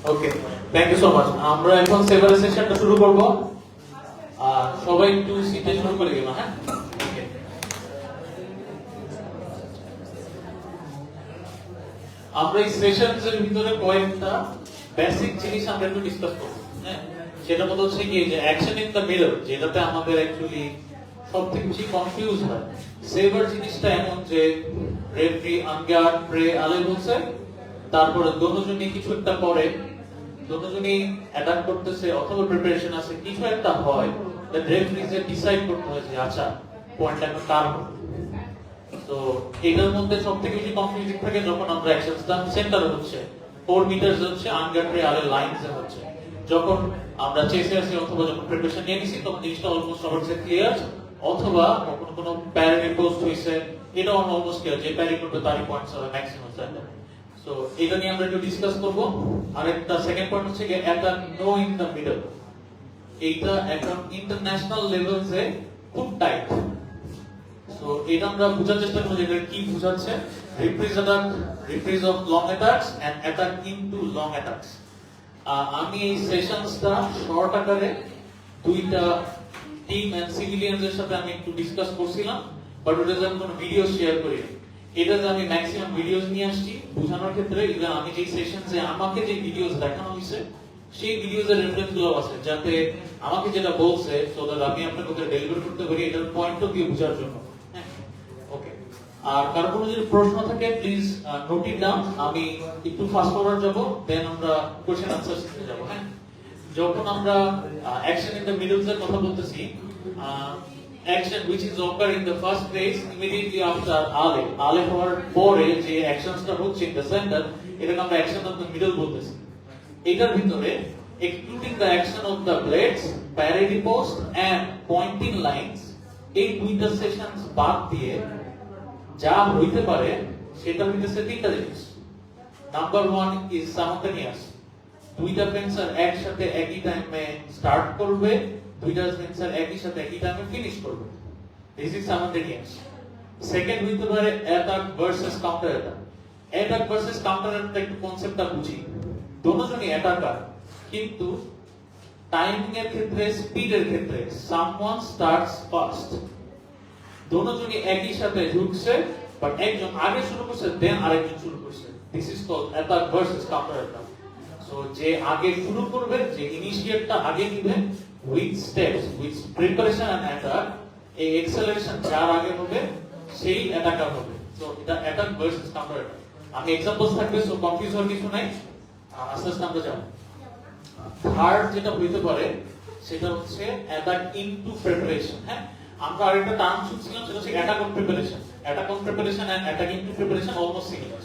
Okay, thank you so much. আমরা এখন সেভার সেশনটা শুরু করব। সবাই একটু সিটে শুরু করে দিলাম, হ্যাঁ? ওকে। আমরা এই সেশনসের ভিতরে কয়েকটা বেসিক জিনিস আমরা একটু ডিসকাস করব, হ্যাঁ? সেটা মতো হচ্ছে কি যে অ্যাকশন ইন দ্য মিডল, যেটাতে আমাদের অ্যাকচুয়ালি সবথেকে বেশি কনফিউজ হয়। সেভার জিনিসটা এমন যে রেফারি আনগার্ড প্রে আলে বলছে, তারপরে দুজনই কিছু একটা করে, দুজনই অ্যাটাক করতেছে অথবা প্রিপারেশন আছে, কিছু একটা হয়, দ্য রেফারিজে ডিসাইড করতে হয় যে আচ্ছা পয়েন্টটা এখন কার হবে। তো এটার মধ্যে সবথেকে বেশি কনফিউজিং থাকে যখন আমরা অ্যাকশনটা সেন্টার হচ্ছে 4 মিটারস হচ্ছে আনগার্ড প্রে আলে লাইনস হচ্ছে, যখন আমরা চেসে আছি অথবা যখন প্রিপারেশন নিয়ে নিছি তখন জিনিসটা অলমোস্ট সবার কাছে ক্লিয়ার, অথবা কখনো কোনো প্যারাডি পোস্ট হইছে, এটা অলমোস্ট ক্লিয়ার যে প্যারি করবে তারই পয়েন্টস হবে ম্যাক্সিমাম সেন্টার। সো এটা নিয়ে আমরা একটু ডিসকাস করব। আরেকটা সেকেন্ড পয়েন্ট হচ্ছে যে একটা নো ইন দ্য মিডল, এইটা এখন ইন্টারন্যাশনাল লেভেলসে খুব টাইট। সো এটা আমরা বোঝার চেষ্টা করব যে এটা কি বোঝাচ্ছে। Reprise of long attacks and attack into long attacks. আমি এই সেশনসটা শর্ট আকারে দুইটা টিম এন্ড সিভিলিয়ানস এর সাথে আমি একটু ডিসকাস করছিলাম, বাট ওটা আমি কোনো ভিডিও শেয়ার করি। এটা যে আমি ম্যাক্সিমাম ভিডিওস নিয়ে আসছি বোঝানোর ক্ষেত্রে, ইভেন আমি যে সেশনসে আমাকে যে ভিডিওস দেখানো হয়েছে সেই ভিডিওস এর রেফারেন্স গুলো আছে, যাতে আমাকে যেটা বলছে সো দ্যাট আমি আপনাকে ওটা ডেলিভার করতে পারি, এটার পয়েন্ট অফ ভিউ বোঝার জন্য। ওকে, আর কারো কোনো যদি প্রশ্ন থাকে প্লিজ নোট ইট ডাউন। আমি একটু ফাস্ট ফরওয়ার্ড যাব, দেন আমরা কোশ্চেন আনসার শিখতে যাব। হ্যাঁ, যখন আমরা অ্যাকশন ইন দ্য মিডলস এর কথা বলতেছি, action which is occur in the first phase immediately after ale হওয়ার পরে যে অ্যাকশনসটা হচ্ছে ইন দ্য সেন্টার, এটাকে আমরা অ্যাকশন অফ দ্য মিডল বলতেছি। এটার ভিতরে excluding the action of the blades, প্যারাডি পোস্ট এন্ড পয়েন্টিং লাইনস, এই দুইটা সেশনস বাদ দিয়ে যা হইতে পারে সেটা হইতেছে তিনটা জিনিস। নাম্বার 1 ইজ সাইমultaneous, দুইটা ফেন্সার একসাথে একই টাইমে স্টার্ট করবে, দুইটা ফেন্সার একই সাথে একই টাইমে ফিনিশ করবে, দিস ইজ সাইমultaneous। সেকেন্ড হইতে পারে attack versus counter attack. Attack versus counter attack একটু কনসেপ্টটা বুঝি। দুজনই অ্যাটাকার, কিন্তু টাইমিং এর ক্ষেত্রে, স্পিডের ক্ষেত্রে সামওয়ান স্টার্টস ফার্স্ট। দুজনই একই সাথে ঢুকছে, বাট একজন আগে শুরু করছে দেন আরেকজন শুরু করছে, this is called attack versus counter attack. So যে আগে শুরু করবে, যে ইনিশিয়েটটা আগে নিবে, with steps, with preparation and attack, এই এক্সেলারেশন যার আগে হবে সেই অ্যাটাকার হবে। সো এটা অ্যাটাক ভার্সেস কাউন্টার অ্যাটাক। আমি एग्जांपल्स থাকবে, সো কনফিউজ হওয়ার কিছু নাই, আস্তে আস্তে আমরা যাব। থার্ড যেটা হইতে পারে সেটা হচ্ছে অ্যাটাক ইনটু প্রিপারেশন। হ্যাঁ, আমরা আরেকটা টার্ম শুনছিলাম, সেটা হচ্ছে attack on preparation. Attack on preparation and attack into preparation almost similar.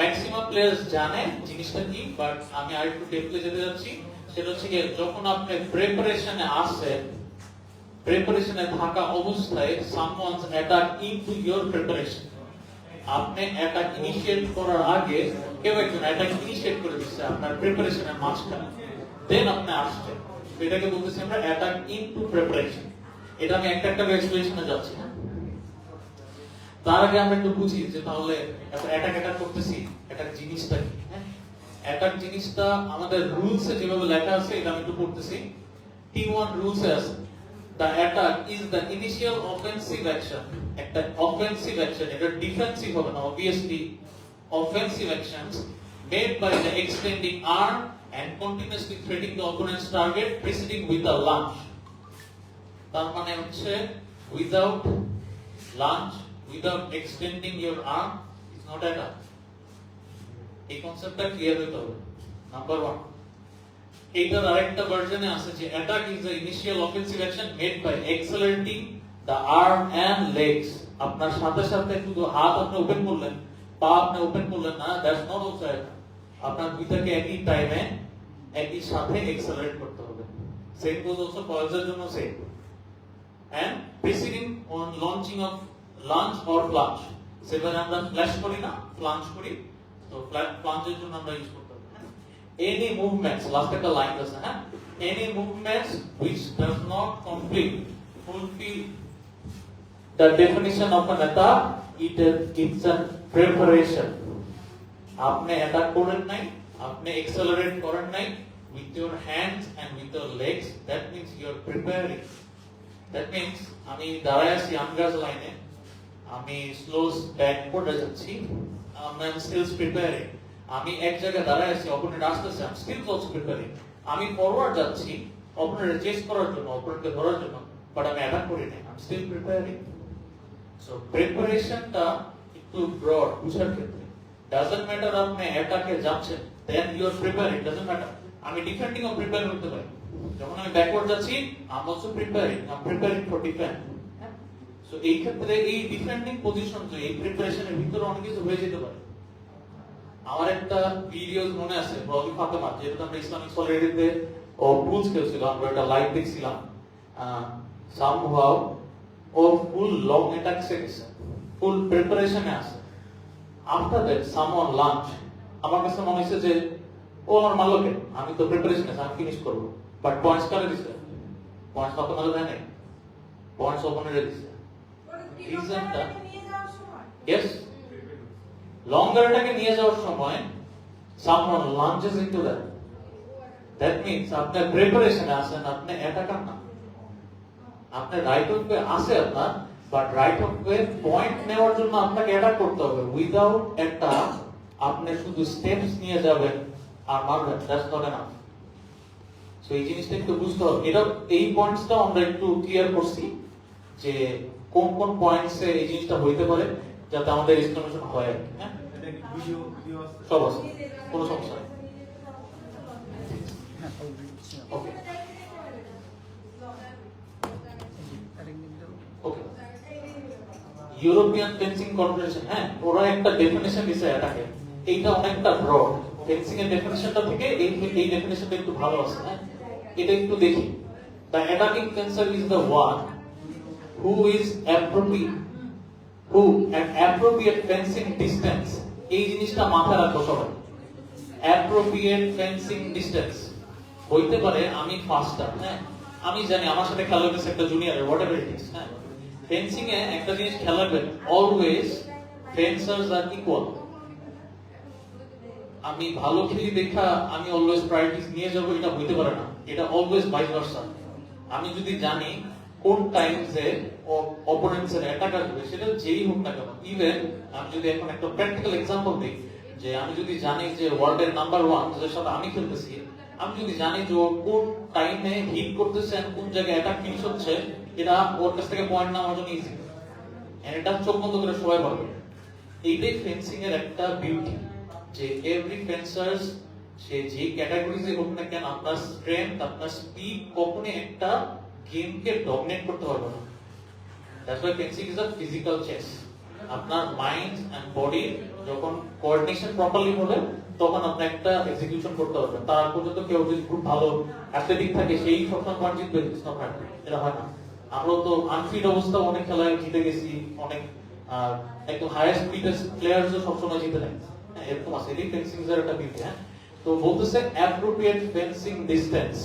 Maximum players জানে জিনিসটা কি, বাট আমি আরেকটু ডেপথে যেতে যাচ্ছি। সেটা হচ্ছে কি, যখন আপনি প্রিপারেশনে আসেন, প্রিপারেশনে থাকা অবস্থায় someone's attack into your preparation, আপনি অ্যাটাক ইনিশিয়েট করার আগে কেউ একজন অ্যাটাক ইনিশিয়েট করে দিচ্ছে আপনার প্রিপারেশনের মাঝখানে, দেন আপনি আসছেন, এটাকে বলতেছি আমরা অ্যাটাক ইনটু প্রিপারেশন। এটা আমি একটা একটা এক্সপ্লেনেশনে যাচ্ছি। হ্যাঁ, তার আগে আমরা একটু বুঝি যে তাহলে অ্যাটাক করতেছি, অ্যাটাক জিনিসটা কি। হ্যাঁ, অ্যাটাক জিনিসটা আমাদের রুলসে যেভাবে লেখা আছে এটা আমি একটু পড়তেছি। T1 রুলসে আছে, the attack is the initial offensive action, একটা অফেন্সিভ অ্যাকশন, এটা ডিফেন্সিভ হবে না, obviously offensive actions made by the extending arm and continuously threatening the opponent's target preceding with a lunge। তার মানে হচ্ছে without lunge, without extending your arm is not attack। এই কনসেপ্টটা clear হতে হবে, নাম্বার 1। এইটার আরেকটা ভার্সনে আছে যে attack is the initial offensive action made by accelerating the arm and legs. আপনার সাথে সাথে শুধু হাত আপনি ওপেন করলেন, পা আপনি ওপেন করলেন না, দ্যাটস নট অলসো অ্যাটাক। আপনার দুইটাকে একই টাইমে একই সাথে এক্সেলারেট করতে হবে। সেম গোজ অলসো ফলসের জন্য same. And preceding on launching of lunge or flunge, সেখানে আমরা ফ্ল্যাশ করি না, ফ্লাঞ্জ করি। তো ফ্লাঞ্জের জন্য আমরা ইউজ করতে হবে any movements, last একটা লাইন আছে। হ্যাঁ, any movements which does not fulfill the definition of an attack, it's a preparation। আপনি অ্যাটাক করেন নাই, আপনি accelerate করেন নাই with your hands and with your legs, that means you are preparing. That means আমি দাঁড়ায় আছি আনগাজ লাইনে, আমি স্লো ব্যাকওয়ার্ড যাচ্ছি, I am still preparing. আমি এক জায়গায় দাঁড়ায় আছি, অপোনেন্ট আসতেছে, I am still also preparing. আমি ফরওয়ার্ড যাচ্ছি অপোনেন্টকে চেস করার জন্য, অপোনেন্টকে ধরার জন্য, বাট আমি অ্যাটাক করি না, I am still preparing. So প্রিপারেশনটা একটু ব্রড বুঝার ক্ষেত্রে doesn't matter আপনি অ্যাটাকে যাচ্ছেন, then you are preparing, doesn't matter. আমি ডিফেন্ডিং ও প্রিপেয়ার করতে পারি, যখন আমি ব্যাকওয়ার্ড যাচ্ছি I am also preparing, I am preparing for defense. So এই ক্ষেত্রে এই ডিফেন্ডিং পজিশন যে এই প্রিপারেশনের ভিতরে অনেক কিছু হয়ে যেতে পারে। আমার একটা ভিডিওস মনে আছে ব্রদি ফাতেমা, যেটা আমরা ইসলামিক সলিডারিটিতে ও টুলস খেলছিলাম, আমরা একটা লাইভ দেখছিলাম, সামহাউ ও ফুল লং অ্যাটাক সেকশন ফুল প্রিপারেশনে আছে। আফটার দ্যাট সামওয়ান লাঞ্চ, আমার কাছে মনে হয়েছে যে ও আমার মালকে, আমি তো প্রিপারেশনে আছি, আমি ফিনিশ করবো, বাট পয়েন্টস কারে দিছে? পয়েন্টস ফাতেমা দেয় নাই, পয়েন্টস ওপেনারে দিছে। রিজনটা ইয়েস, লঙ্গারটাকে নিয়ে যাওয়ার সময় someone launches into that. That means আপনার প্রিপারেশনে আছেন, আপনি অ্যাটাকার না, আপনি রাইট অফ ওয়ে আছে আপনার, but right of way point নেওয়ার জন্য আপনাকে অ্যাটাক করতে হবে। উইদাউট একটা আপনি শুধু স্টেপস নিয়ে যাবেন আর মারবেন, দ্যাটস নট এনাফ। সো এই জিনিসটা একটু বুঝতে হবে। এটা এই পয়েন্টসটা আমরা একটু ক্লিয়ার করছি যে কোন কোন পয়েন্টসে এই জিনিসটা হইতে পারে, যাতে আমাদের এক্সপ্লেনেশন হয় আর কি। হ্যাঁ, সব আছে, কোনো সমস্যা নেই। ওকে ওকে, ইউরোপিয়ান ফেন্সিং কনফেডারেশন, হ্যাঁ, ওরা একটা ডেফিনিশন দিছে এটাকে, এইটা অনেকটা ব্রড। ফেন্সিং এর ডেফিনিশনটা থেকে এই ডেফিনিশনটা একটু ভালো আছে। হ্যাঁ, এটা একটু দেখি। The attacking fencer is the one who is appropriate fencing distance. এই জিনিসটা মাথায় রাখো সবাই। appropriate fencing distance হইতে পারে আমি ফাস্টার, হ্যাঁ, আমি জানি আমার সাথে খেলা হইতেছে একটা জুনিয়র, whatever it is, হ্যাঁ, ফেন্সিং এ একটা জিনিস খেয়াল রাখবেন, অলওয়েজ ফেন্সার্স আর ইকুয়াল। আমি ভালো খেলি দেখা আমি অলওয়েজ প্রায়োরিটিস নিয়ে যাব, এটা হইতে পারে না, এটা অলওয়েজ ভাইস ভার্সা। আমি যদি জানি কোন টাইমসে অপোনেন্টসের অ্যাটাক আসবে, সেটা যেই হোক না কেন, ইভেন আমি যদি এখন একটা প্র্যাকটিক্যাল এক্সাম্পল দিই, যে আমি যদি জানি যে ওয়ার্ল্ডের নাম্বার 1 যার সাথে আমি খেলতেছি, আমি যদি জানি যে ও কোন টাইমে হিট করতেছে আর কোন জায়গায় অ্যাটাক ফিনিশ হচ্ছে, এটা ওর কাছ থেকে পয়েন্ট নেওয়ার জন্য ইজি, এটা চোখ বন্ধ করে সবাই পারবে। এইটাই ফেন্সিং এর একটা বিউটি, যে এভরি ফেন্সার্স সে যে ক্যাটাগরিজে হোক না কেন, আপনার স্ট্রেংথ আপনার স্পিড কখনোই একটা গেমকে ডমিনেট করতে পারবে না। That's why fencing is a physical chess. আপনার মাইন্ড এন্ড বডি যখন কোঅর্ডিনেশন প্রপারলি হবে, তখন আপনি একটা এক্সিকিউশন করতে পারবেন। তার পর্যন্ত কেউ যদি খুব ভালো অ্যাথলেটিক থাকে, সেই সবসময় পয়েন্ট জিতবে, এটা হয় না। আমরা তো আনফিট অবস্থা অনেক খেলায় জিতে গেছি, অনেক একদম হাইয়েস্ট স্পিডের প্লেয়ারসও সবসময় জিতে নেয়, হ্যাঁ, এরকম আছে। এটাই ফেন্সিং এর একটা বিউটি। হ্যাঁ, তো বলতেছে অ্যাপ্রোপ্রিয়েট ফেন্সিং ডিসটেন্স,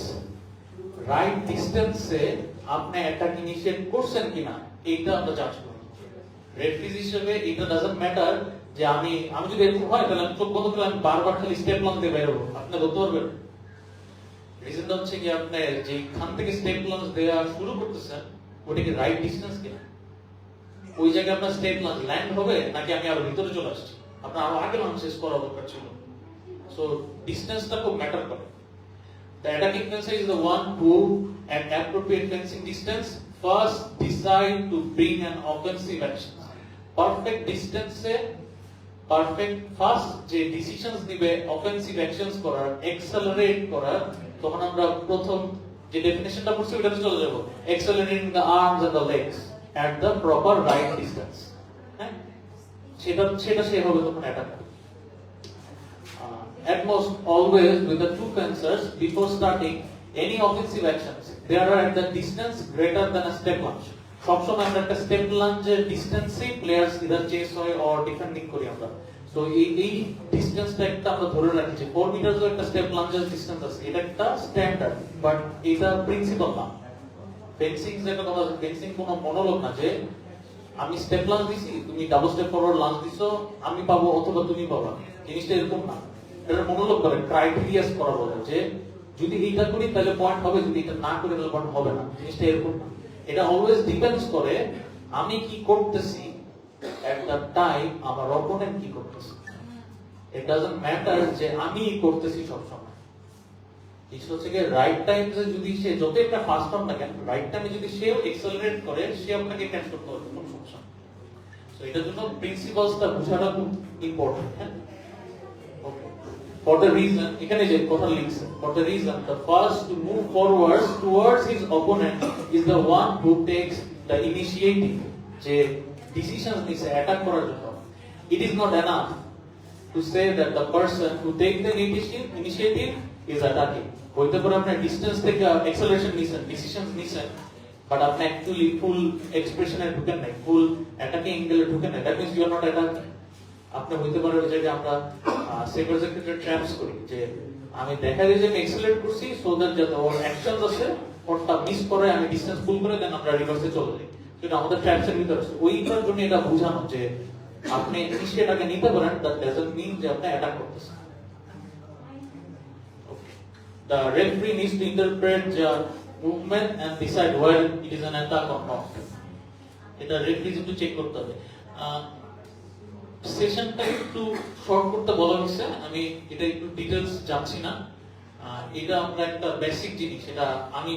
রাইট ডিসটেন্সে আপনি অ্যাটাক ইনিশিয়েট করছেন কিনা, এইটা আমরা জাজ করি রেফারি হিসেবে। এটা ডাজন্ট ম্যাটার যে আমি যদি এরকম হয় তাহলে আমি চোখ বন্ধ করে আমি বারবার খালি স্টেপ লঞ্চ দিয়ে বের হবো, আপনি ধরতে পারবেন। রিজনটা হচ্ছে কি, আপনি যেখান থেকে স্টেপ লঞ্চ দেওয়া শুরু করতেছেন ওটা কি রাইট ডিসটেন্স কিনা, ওই জায়গায় আপনার স্টেপ লঞ্চ ল্যান্ড হবে নাকি আমি আরো ভিতরে চলে আসছি, আপনার আরো আগে লঞ্চ শেষ করা দরকার ছিল। সো ডিসটেন্সটা খুব ম্যাটার করে। The attacking fencer is the one who, at appropriate fencing distance, first decide to bring an offensive action. Perfect distance se, perfect first যে decisions দিবে offensive actions করার, accelerate করার, তখন আমরা প্রথম যে ডেফিনিশনটা পড়ছি ওটাতে চলে যাব, accelerating the arms and the legs at the proper right distance. হ্যাঁ, সেটা সেভাবে তখন অ্যাটাক করবে। At most, always with the two fencers, before starting any offensive actions, they are at the distance greater than a step lunge. সবসময় আমরা একটা step লাঞ্জের ডিসটেন্সে players either chess হয় or defending করি আমরা। সো এই ডিসটেন্সটা একটা আমরা ধরে রাখি যে 4 মিটারসও একটা স্টেপ লাঞ্জের ডিসটেন্স আছে, এটা একটা স্ট্যান্ডার্ড, বাট এটা প্রিন্সিপাল না। ফেন্সিং যেটা কথা আছে, ফেন্সিং কোনো মনোলগ না যে আমি স্টেপ লাঞ্জ দিছি, তুমি ডাবল স্টেপ ফরওয়ার্ড লাঞ্জ দিছো, আমি পাবো অথবা তুমি পাবা, জিনিসটা এরকম না। এটা মনোলগ করে ক্রাইটেরিয়াস করা বলে যে যদি এইটা করি তাহলে পয়েন্ট হবে, যদি এটা না করি তাহলে পয়েন্ট হবে না। জিনিসটা এরকম না, এটা অলওয়েজ ডিপেন্ডস করে আমি কি করতেছি এট দ্য টাইম, আমার অপোনেন্ট কি করতেছে। ইট ডাজন্ট ম্যাটার যে আমি করতেছি সবসময়। ইস্যু হচ্ছে যে রাইট টাইমে যদি সে যত একটা ফাস্ট হোক না কেন, রাইট টাইমে যদি সেও এক্সেলারেট করে, সে আপনাকে ক্যাচ করতে পারবে, কোনো সমস্যা নেই। তো এটার জন্য প্রিন্সিপালসটা বোঝাটা খুব ইম্পর্টেন্ট। হ্যাঁ, ওকে। ফর দ্য রিজন, এখানে যে কথা লিখছে, for the reason the first to move forward towards his opponent is the one who takes the initiative, যে ডিসিশনস নিছে অ্যাটাক করার জন্য। It is not enough to say that the person who take the initiative is attacking. হইতে পারে আপনি distance থেকে acceleration নিছেন, decisions নিছেন, বাট আপনি অ্যাকচুয়ালি ফুল এক্সপ্রেশনে ঢুকেন নাই, ফুল অ্যাটাকিং অ্যাঙ্গেলে ঢুকেন নাই, that means you are not attacking. আপনি হইতে পারে ওই যে আমরা সেভারের ক্ষেত্রে ট্র্যাপস করি, যে আমি দেখা যায় যে আমি এক্সেলারেট করছি সো দ্যাট যাতে ওর অ্যাকশনস আছে ওরটা মিস করে আমি ডিসটেন্স ফুল করে দেন আমরা রিভার্সে চলে যাই। সেটা আমাদের ট্র্যাপসের ভিতরে আছে। ওইটার জন্য এটা বোঝানো যে আপনি ইনিশিয়েটিভটাকে নিতে পারেন, দ্যাট ডাজন্ট মিন যে আপনি অ্যাটাক করতেছেন। The referee needs to interpret the movement and decide whether it is an attack or not. এটা রেফারি একটু চেক করতে হবে। সেশনটা একটু শর্ট করতে বলা হয়েছে, আমি এটা একটু ডিটেইলস যাচ্ছি না। এটা আমরা একটা বেসিক জিনিস, এটা আমি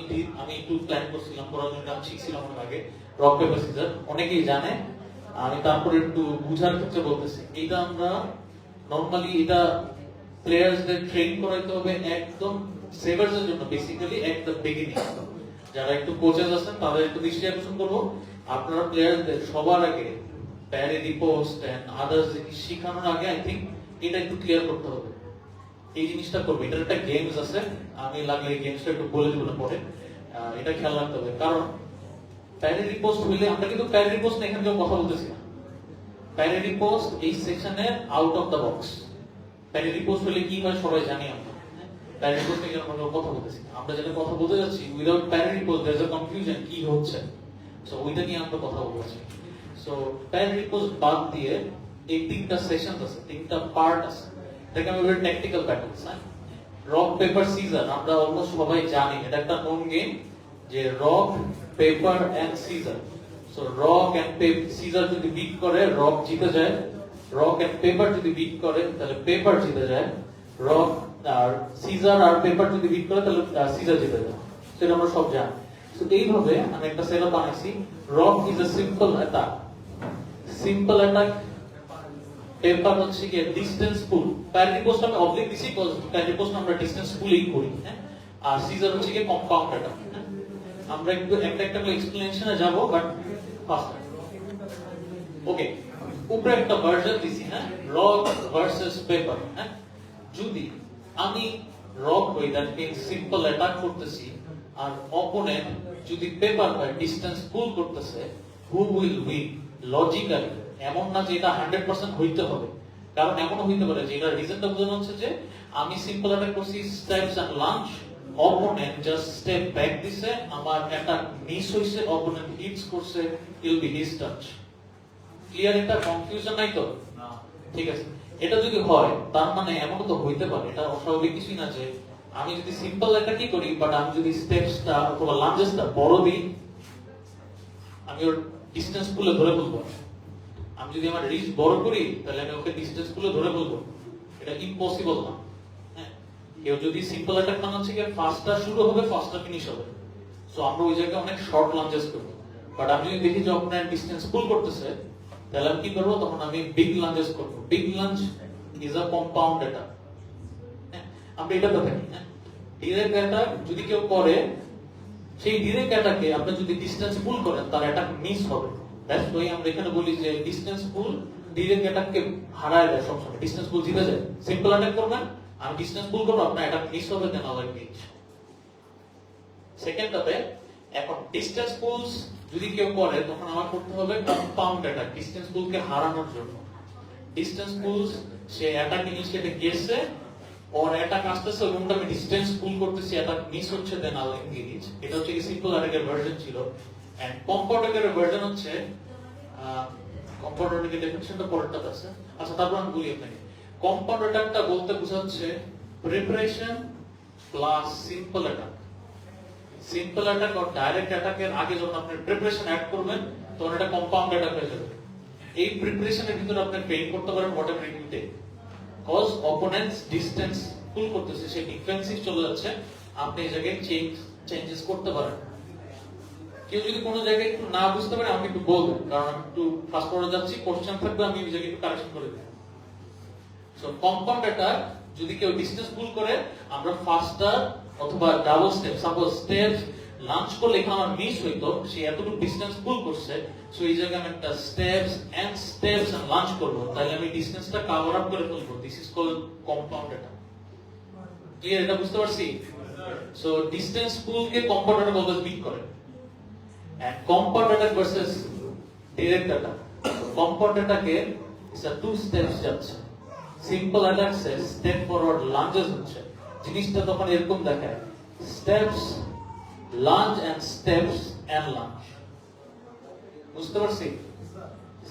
একটু প্ল্যান করছিলাম করার জন্য, আমি শিখছিলাম অনেক আগে রক পেপার সিজার, অনেকেই জানে। আমি তারপরে একটু বুঝার ক্ষেত্রে বলতেছি। এটা আমরা নরমালি এটা প্লেয়ার্সদের ট্রেন করাইতে হবে একদম সেভার্সের জন্য, বেসিক্যালি এট দ্য বিগিনিং। যারা একটু কোচেস আছেন তাদের একটু দৃষ্টি আকর্ষণ করবো, আপনারা প্লেয়ারদের সবার আগে প্যারি রিপোস্ট এন্ড আদার্স জিনিস শেখানোর আগে আই থিংক এটা একটু ক্লিয়ার করতে হবে। এই জিনিসটা করবে, এটার একটা গেমস আছে, আমি লাগলে এই গেমসটা একটু বলে দিব না পরে। এটা খেয়াল রাখতে হবে, কারণ প্যারি রিপোস্ট হইলে আমরা কিন্তু প্যারি রিপোস্ট নিয়ে এখানে কেউ কথা বলতেছি না। প্যারি রিপোস্ট এই সেকশনের out of the box. Parry riposte হলে কি হয় সবাই জানি আমরা। প্যারি রিপোস্ট নিয়ে আমরা কথা বলতেছি, আমরা যেটা কথা বলতে যাচ্ছি without parry riposte there is a confusion কি হচ্ছে। সো ওইটা নিয়ে আমরা কথা বলছি। সো প্যারি রিপোস্ট বাদ দিয়ে এই তিনটা সেশন আছে, তিনটা পার্ট আছে, এটাকে আমি বলি ট্যাকটিক্যাল ব্যাটলস। হ্যাঁ, রক পেপার সিজার আমরা অলমোস্ট সবাই জানি, এটা একটা নোন গেম, যে rock paper and scissor. So rock and scissor যদি বিট করে রক জিতে যায়, রক এন্ড পেপার যদি বিট করে তাহলে পেপার জিতে যায়, রক আর সিজার আর পেপার যদি বিট করে তাহলে সিজার জিতে যায়। সেটা আমরা সব জানি। সো এইভাবে আমি একটা সেটআপ বানাইছি। Rock is a simple attack, simple attack. Paper হচ্ছে কি ডিসটেন্স পুল, প্যারি রিপোস্ট আমি অবলিক দিছি কজ প্যারি রিপোস্ট আমরা ডিসটেন্স পুলিং করি। হ্যাঁ, আর সিজার হচ্ছে কি কম্পাউন্ড অ্যাটাক। আমরা একটু একটা করে এক্সপ্লেনেশনে যাব, বাট ফাস্ট। ওকে, উপরে একটা ভার্সন দিছি। হ্যাঁ, রক ভার্সেস পেপার। হ্যাঁ, যদি আমি রক হই দ্যাট মিন্স সিম্পল অ্যাটাক করতেছি, আর অপোনেন্ট যদি পেপার হয় ডিসটেন্স পুল করতেছে, হু উইল উইন? লজিক্যালি এমন না যে এটা 100% হইতে হবে, কারণ এমন হইতে পারে যে এটা রিজনটা বোঝানো হচ্ছে যে আমি সিম্পল অ্যাটাক করছি steps and lunge, opponent just step back দিছে, আমার অ্যাটাক মিস হইছে, অপোনেন্ট হিটস করছে, it'll be his touch. Clear? এটা কনফিউশন নাই তো? না, ঠিক আছে। এটা যদি হয় তার মানে এমন তো হইতে পারে, এটা অস্বাভাবিক কিছুই না যে আমি যদি সিম্পল একটা কি করি, বাট আমি যদি স্টেপসটা অথবা লাঞ্জেসটা বড় দিই, আমি ওর ডিসটেন্স পুলে ধরে বলবো। আমি যদি আমার রিচ বড় করি তাহলে আমি ওকে ডিসটেন্স পুলে ধরে বলবো, এটা ইম্পসিবল না। হ্যাঁ, কেউ যদি সিম্পল অ্যাটাক বানাচ্ছে কি ফাস্টটা শুরু হবে, ফাস্টটা ফিনিশ হবে, সো আমরা ওই জায়গায় অনেক শর্ট লাঞ্জেস করব। বাট আমি যদি দেখি যে আপনার ডিসটেন্স পুল করতেছে, তাহলে আমি কি করবো, তখন আমি বিগ লাঞ্জেস করবো। Big lunge is a compound attack. আমরা এটা তো দেখি। ডিরেক্ট অ্যাটাক যদি কেউ করে, সেই ডিরেক্ট অ্যাটাকে আপনি যদি ডিসটেন্স পুল করেন তার অ্যাটাক মিস হবে। দ্যাটস ওয়াই আমরা এখানে বলি যে ডিসটেন্স পুল ডিরেক্ট অ্যাটাককে হারায় দেয় সবসময়, ডিসটেন্স পুল জিতে যায়। সিম্পল অ্যাটাক করবেন, আমি ডিসটেন্স পুল করব, আপনার অ্যাটাক মিস হবে, দেন আবার গেজ। সেকেন্ডটাতে এখন ডিসটেন্স পুলস যদি কেউ করে তখন আমার করতে হবে কম্পাউন্ড অ্যাটাক, ডিসটেন্স পুলকে হারানোর জন্য। ডিসটেন্স পুলস সে অ্যাটাক ইনিশিয়েটে গেছে, ওর অ্যাটাক আসতেছে এবং আমি ডিসটেন্স পুল করতেছি, অ্যাটাক মিস হচ্ছে, দেন আল এনগেজ। এটা হচ্ছে কি সিম্পল অ্যাটাকের ভার্সন ছিল। এন্ড কম্পাউন্ড অ্যাটাকের ভার্সন হচ্ছে কম্পাউন্ড অ্যাটাকের ডেফিনিশনটা পরেরটা আছে। আচ্ছা, তারপর আমি বলি আপনাকে কম্পাউন্ড অ্যাটাকটা বলতে বোঝাচ্ছে preparation plus simple attack. Simple attack আর ডাইরেক্ট অ্যাটাকের আগে যখন আপনি প্রিপারেশন অ্যাড করবেন তখন এটা কম্পাউন্ড অ্যাটাক হয়ে যাবে। এই প্রিপারেশনের ভিতরে আপনি পেইন করতে পারেন whatever you take, cause opponent's distance full করতেছে, সে ডিফেন্সিভ চলে যাচ্ছে, আপনি এই জায়গায় চেঞ্জেস করতে পারেন। কেউ যদি কোনো জায়গায় একটু না বুঝতে পারে আমাকে একটু বলবেন, কারণ আমি একটু ফাস্ট ফরওয়ার্ড যাচ্ছি, কোশ্চেন থাকবে আমি ওই জায়গায় একটু কারেকশন করে দেব। সো কম্পাউন্ড অ্যাটাক যদি কেউ ডিসটেন্স ফুল করে, আমরা ফাস্টার অথবা double step, suppose step lunch করলে এখানে আমার মিস হইতো, সে এতটুকু ডিসটেন্স ফুল করছে, সো এই জায়গায় আমি একটা স্টেপস এন্ড লাঞ্চ করব, তাহলে আমি ডিসটেন্সটা কভার আপ করে ফেলবো। This is called compound attack. Clear? এটা বুঝতে পারছি? সো ডিসটেন্স ফুলকে কম্পাউন্ড অ্যাটাক অলওয়েজ বিট করে। And compound attack versus direct attack. Compound attack এর is a two steps যাচ্ছে। Simple attack says step forward lunges হচ্ছে। জিনিসটা তখন এরকম দেখায় steps, lunge and steps and lunge। বুঝতে পারছি?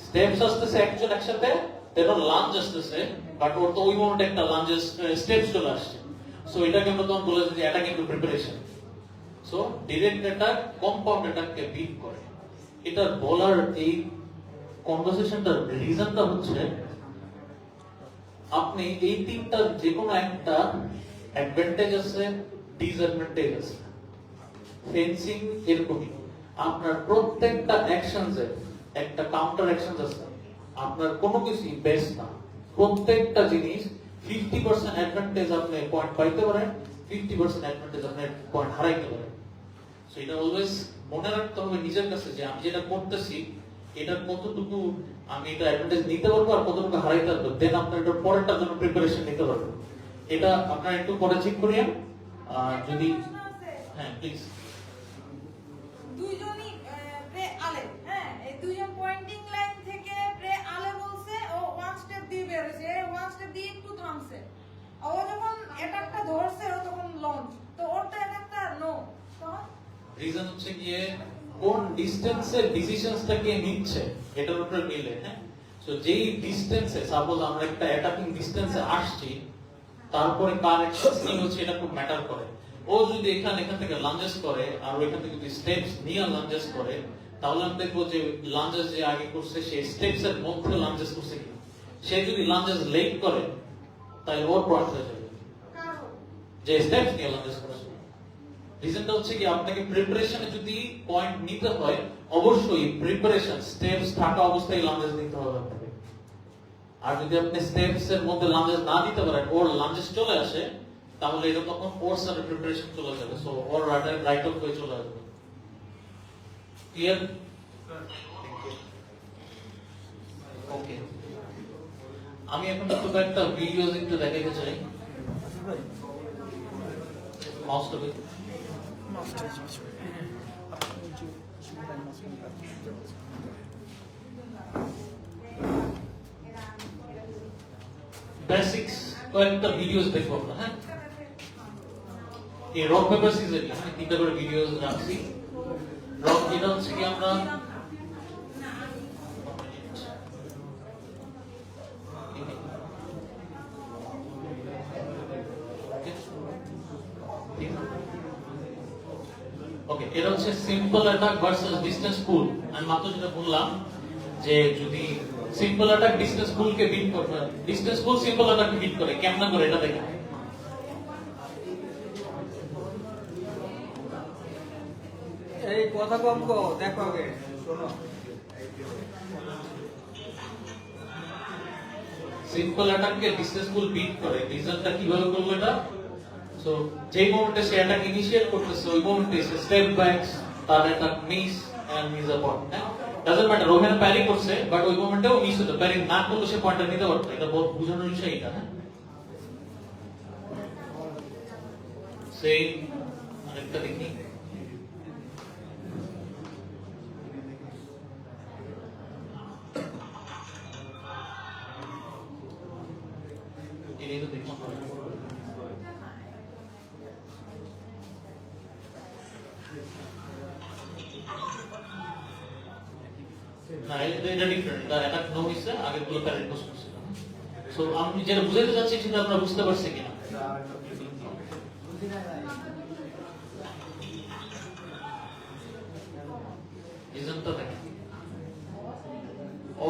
Steps আসতেছে একজন একসাথে, তারপর lunge আসতেছে, বাট ওর তো ওই মোমেন্টে একটা lunges steps চলে আসছে। সো এটাকে আমরা তখন বলে যে attack into preparation. So direct attack compound অ্যাটাককে বিট করে। এটা বলার এই কনভারসেশনটার রিজনটা হচ্ছে আপনি এই তিনটার যে কোনো একটা অ্যাডভান্টেজ আছে, ডিসঅ্যাডভান্টেজ আছে। ফেন্সিং এরকমই, আপনার প্রত্যেকটা অ্যাকশনসে একটা কাউন্টার অ্যাকশন আছে। আপনার কোনো কিছুই বেস্ট না, প্রত্যেকটা জিনিস 50% অ্যাডভান্টেজ আপনি পয়েন্ট পাইতে পারেন, 50% অ্যাডভান্টেজ আপনি পয়েন্ট হারাইতে পারেন। সো এটা অলওয়েজ মনে রাখতে হবে নিজের কাছে যে আমি যেটা করতেছি এটা কতটুকু আমি এটা অ্যাডভান্টেজ নিতে পারবো আর কতটুকু হারাইতে পারবো, দেন আপনার এটা পরেরটার জন্য প্রিপারেশন নিতে পারবেন। এটা আপনারা একটু পরে চেক করিয়েন যদি। হ্যাঁ প্লিজ। দুইজনই প্রে আলে, হ্যাঁ এই দুইজন পয়েন্টিং লাইন থেকে প্রে আলে বলছে ও ওয়ান স্টেপ দিয়ে বের হইছে, ওয়ান স্টেপ দিয়ে একটু থামছে। ও যখন অ্যাটাকটা ধরছে ও তখন লঞ্চ, তো ওরটা অ্যাটাকটা নো। তখন রিজন হচ্ছে গিয়ে কোন ডিসটেন্সের ডিসিশনসটা কে নিচ্ছে এটার উপর মিলে। হ্যাঁ, সো যেই ডিসটেন্সে সাপোজ আমরা একটা অ্যাটাকিং ডিসটেন্সে আসছি, তারপরে কার অ্যাকশন কি হচ্ছে এটা খুব ম্যাটার করে। ও যদি এখান থেকে লাঞ্জেস করে আর ওইখান থেকে যদি স্টেপস নিয়ে লাঞ্জেস করে, তাহলে আমি দেখবো যে লাঞ্জেস যে আগে করছে সে স্টেপস এর মধ্যে লাঞ্জেস করছে কিনা। সে যদি লাঞ্জেস লেট করে তাহলে ওর পয়েন্ট হয়ে যাবে যে স্টেপস নিয়ে লাঞ্জেস করেছে। রিজনটা হচ্ছে কি আপনাকে প্রিপারেশনে যদি পয়েন্ট নিতে হয়, অবশ্যই প্রিপারেশন স্টেপস থাকা অবস্থায় লাঞ্জেস নিতে হবে আপনাকে। আর যদি আপনি স্টেপস এর মধ্যে লাঞ্জেস না দিতে পারেন, ওর লাঞ্জেস চলে আসে, তাহলে এটা তখন ওর সাথে প্রিপারেশন চলে যাবে। সো ওর রাইট অফ হয়ে চলে আসবে। ক্লিয়ার? ওকে, আমি এখন একটু একটা ভিডিওস একটু দেখাতে চাই। মাউসটা বেসিক্স কয়েকটা ভিডিওস দেখবো আমরা। হ্যাঁ, এই রক পেপার সিজার আমি তিনটা করে ভিডিওস রাখছি। রক এটা হচ্ছে কি আমরা ওকে, এটা হচ্ছে সিম্পল অ্যাটাক ভার্সেস ডিসটেন্স পুল। আমি মাত্র যেটা বললাম যে যদি সিম্পল অ্যাটাক ডিসটেন্স পুলকে বিট করবে, ডিসটেন্স পুল সিম্পল অ্যাটাককে বিট করে, কেমন করে এটা দেখেন। এই কথা কম কো দেখো আগে শোনো। সিম্পল অ্যাটাককে ডিসটেন্স পুল বিট করে। রিজনটা কিভাবে করলো এটা? সো যেই মোমেন্টে সে অ্যাটাক ইনিশিয়েট করতেছে ওই মোমেন্টে সে স্টেপ ব্যাকস, তার attack miss and miss a point. হ্যাঁ, ডাজন্ট ম্যাটার রোমেন প্যারি করছে, বাট ওই মোমেন্টেও মিস হতো, প্যারি না করলে সে পয়েন্টটা নিতে পারতো। এটা বহুত বুঝানোর বিষয় এটা। হ্যাঁ, সেই আরেকটা দেখি। এই তো দেখুন না, এটা ডিফারেন্ট। তার অ্যাটাক নো হইছে, আগের গুলো প্যারেন্ট পোস্ট করছিল। সো আমি যেটা বুঝাতে চাচ্ছি সেটা আপনারা বুঝতে পারছেন কিনা? রিজনটা দেখেন,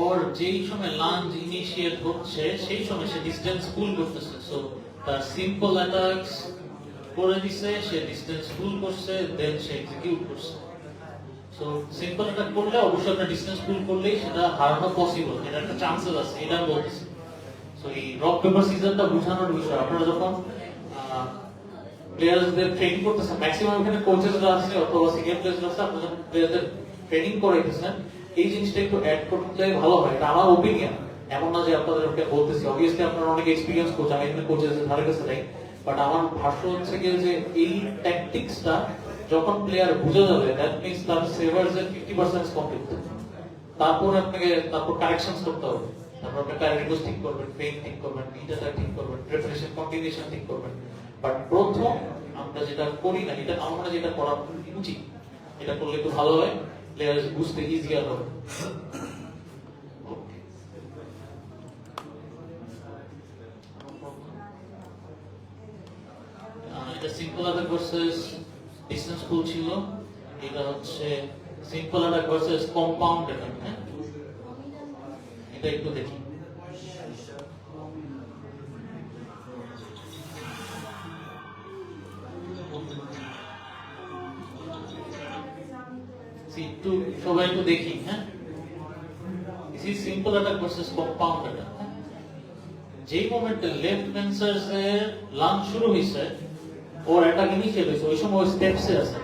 ওর যেই সময় লাঞ্চ ইনিশিয়েট হচ্ছে সেই সময় সে ডিস্টেন্স পুল করতেছে। সো তার সিম্পল অ্যাটাকস করে দিছে, সে ডিস্টেন্স পুল করছে, দেন সে এক্সিকিউট করছে। সো সিম্পল অ্যাটাক করলে অবশ্যই আপনার ডিস্টেন্স পুল করলেই সেটা হারানো পসিবল, এটা একটা চান্সেস আছে, এটা আমি বলতেছি। সো এই রক পেপার সিজনটা বোঝানোর বিষয়। আপনারা যখন প্লেয়ারদের ট্রেনিং করতেছেন, ম্যাক্সিমাম এখানে কোচেসরা আছে অথবা সিনিয়র প্লেয়াররা আছে, আপনারা যখন প্লেয়ারদের ট্রেনিং করাইতেছেন এই জিনিসটা একটু অ্যাড করতে ভালো হয়। এটা আমার ওপিনিয়ন, এমন না যে আপনাদেরকে বলতেছি। অবভিয়াসলি আপনারা অনেক এক্সপিরিয়েন্স কোচ, আমি এখানে কোচেসদের ধারে কাছে নাই, বাট আমার ভাষ্য হচ্ছে কি যে এই ট্যাকটিক্সটা যখন প্লেয়ার বুঝে যাবে, দ্যাট মিন্স তার সেভার্স এর 50% কমপ্লিট। তারপর আপনাকে কারেকশনস করতে হবে, তারপর আপনি প্যারাডিগস ঠিক করবেন, পেইন ঠিক করবেন, ইটাটা ঠিক করবেন, প্রিপারেশন কন্টিনিউশন ঠিক করবেন। বাট প্রথম আমরা যেটা করি না, এটা আমরা যেটা করা উচিত, এটা করলে একটু ভালো হয়, প্লেয়ার বুঝতে ইজিয়ার হবে। এটা সিম্পল অ্যাটাক ভার্সেস ডিসটেন্স পুল ছিল, এটা হচ্ছে simple attack versus compound attack. হ্যাঁ, এটা একটু দেখি। একটু সবাই একটু দেখি। হ্যাঁ, this is simple attack versus compound attack. যেই মোমেন্টে লেফট ফেন্সার্স এর লাঞ্চ শুরু হইছে, ওর অ্যাটাক ইনিশিয়েট হইছে, ওই সময় স্টেপসে আছে,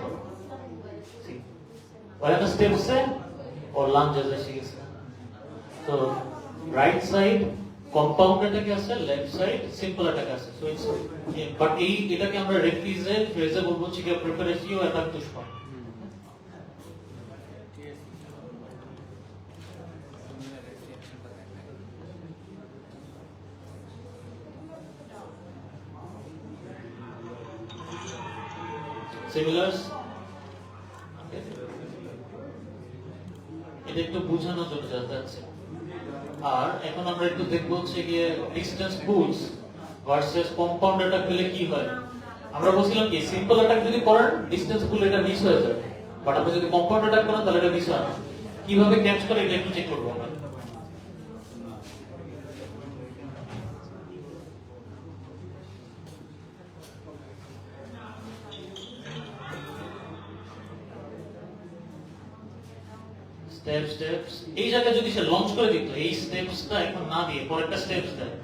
ওর একটা স্টেপসে ওর লাঞ্চ এসে গেছে। তো রাইট সাইড কম্পাউন্ড অ্যাটাকে আছে, লেফট সাইড সিম্পল অ্যাটাক আছে। সো ইটস বাট এটাকে আমরা রেফ্রিজে ফ্রেজে বলবো হচ্ছে কি প্রিপারেশন ও অ্যাটাক দুষ্কর। সিমিলার্স এটা একটু বোঝানোর জন্য যাচ্ছে। আর এখন আমরা একটু দেখবো হচ্ছে গিয়ে distance pools versus compound attack পেলে কি হয়। আমরা বলছিলাম কি সিম্পল অ্যাটাক যদি করেন ডিস্টেন্স পুল এটা মিস হয়ে যাবে, বাট আপনি যদি কম্পাউন্ড অ্যাটাক করেন তাহলে এটা মিস হয় না। কিভাবে ক্যাচ করে এটা একটু চেক করবো আমরা। স্টেপস এই জায়গায় যদি সে লঞ্চ করে দিত, এই স্টেপসটা এখন না দিয়ে পরেরটা স্টেপস দেয়,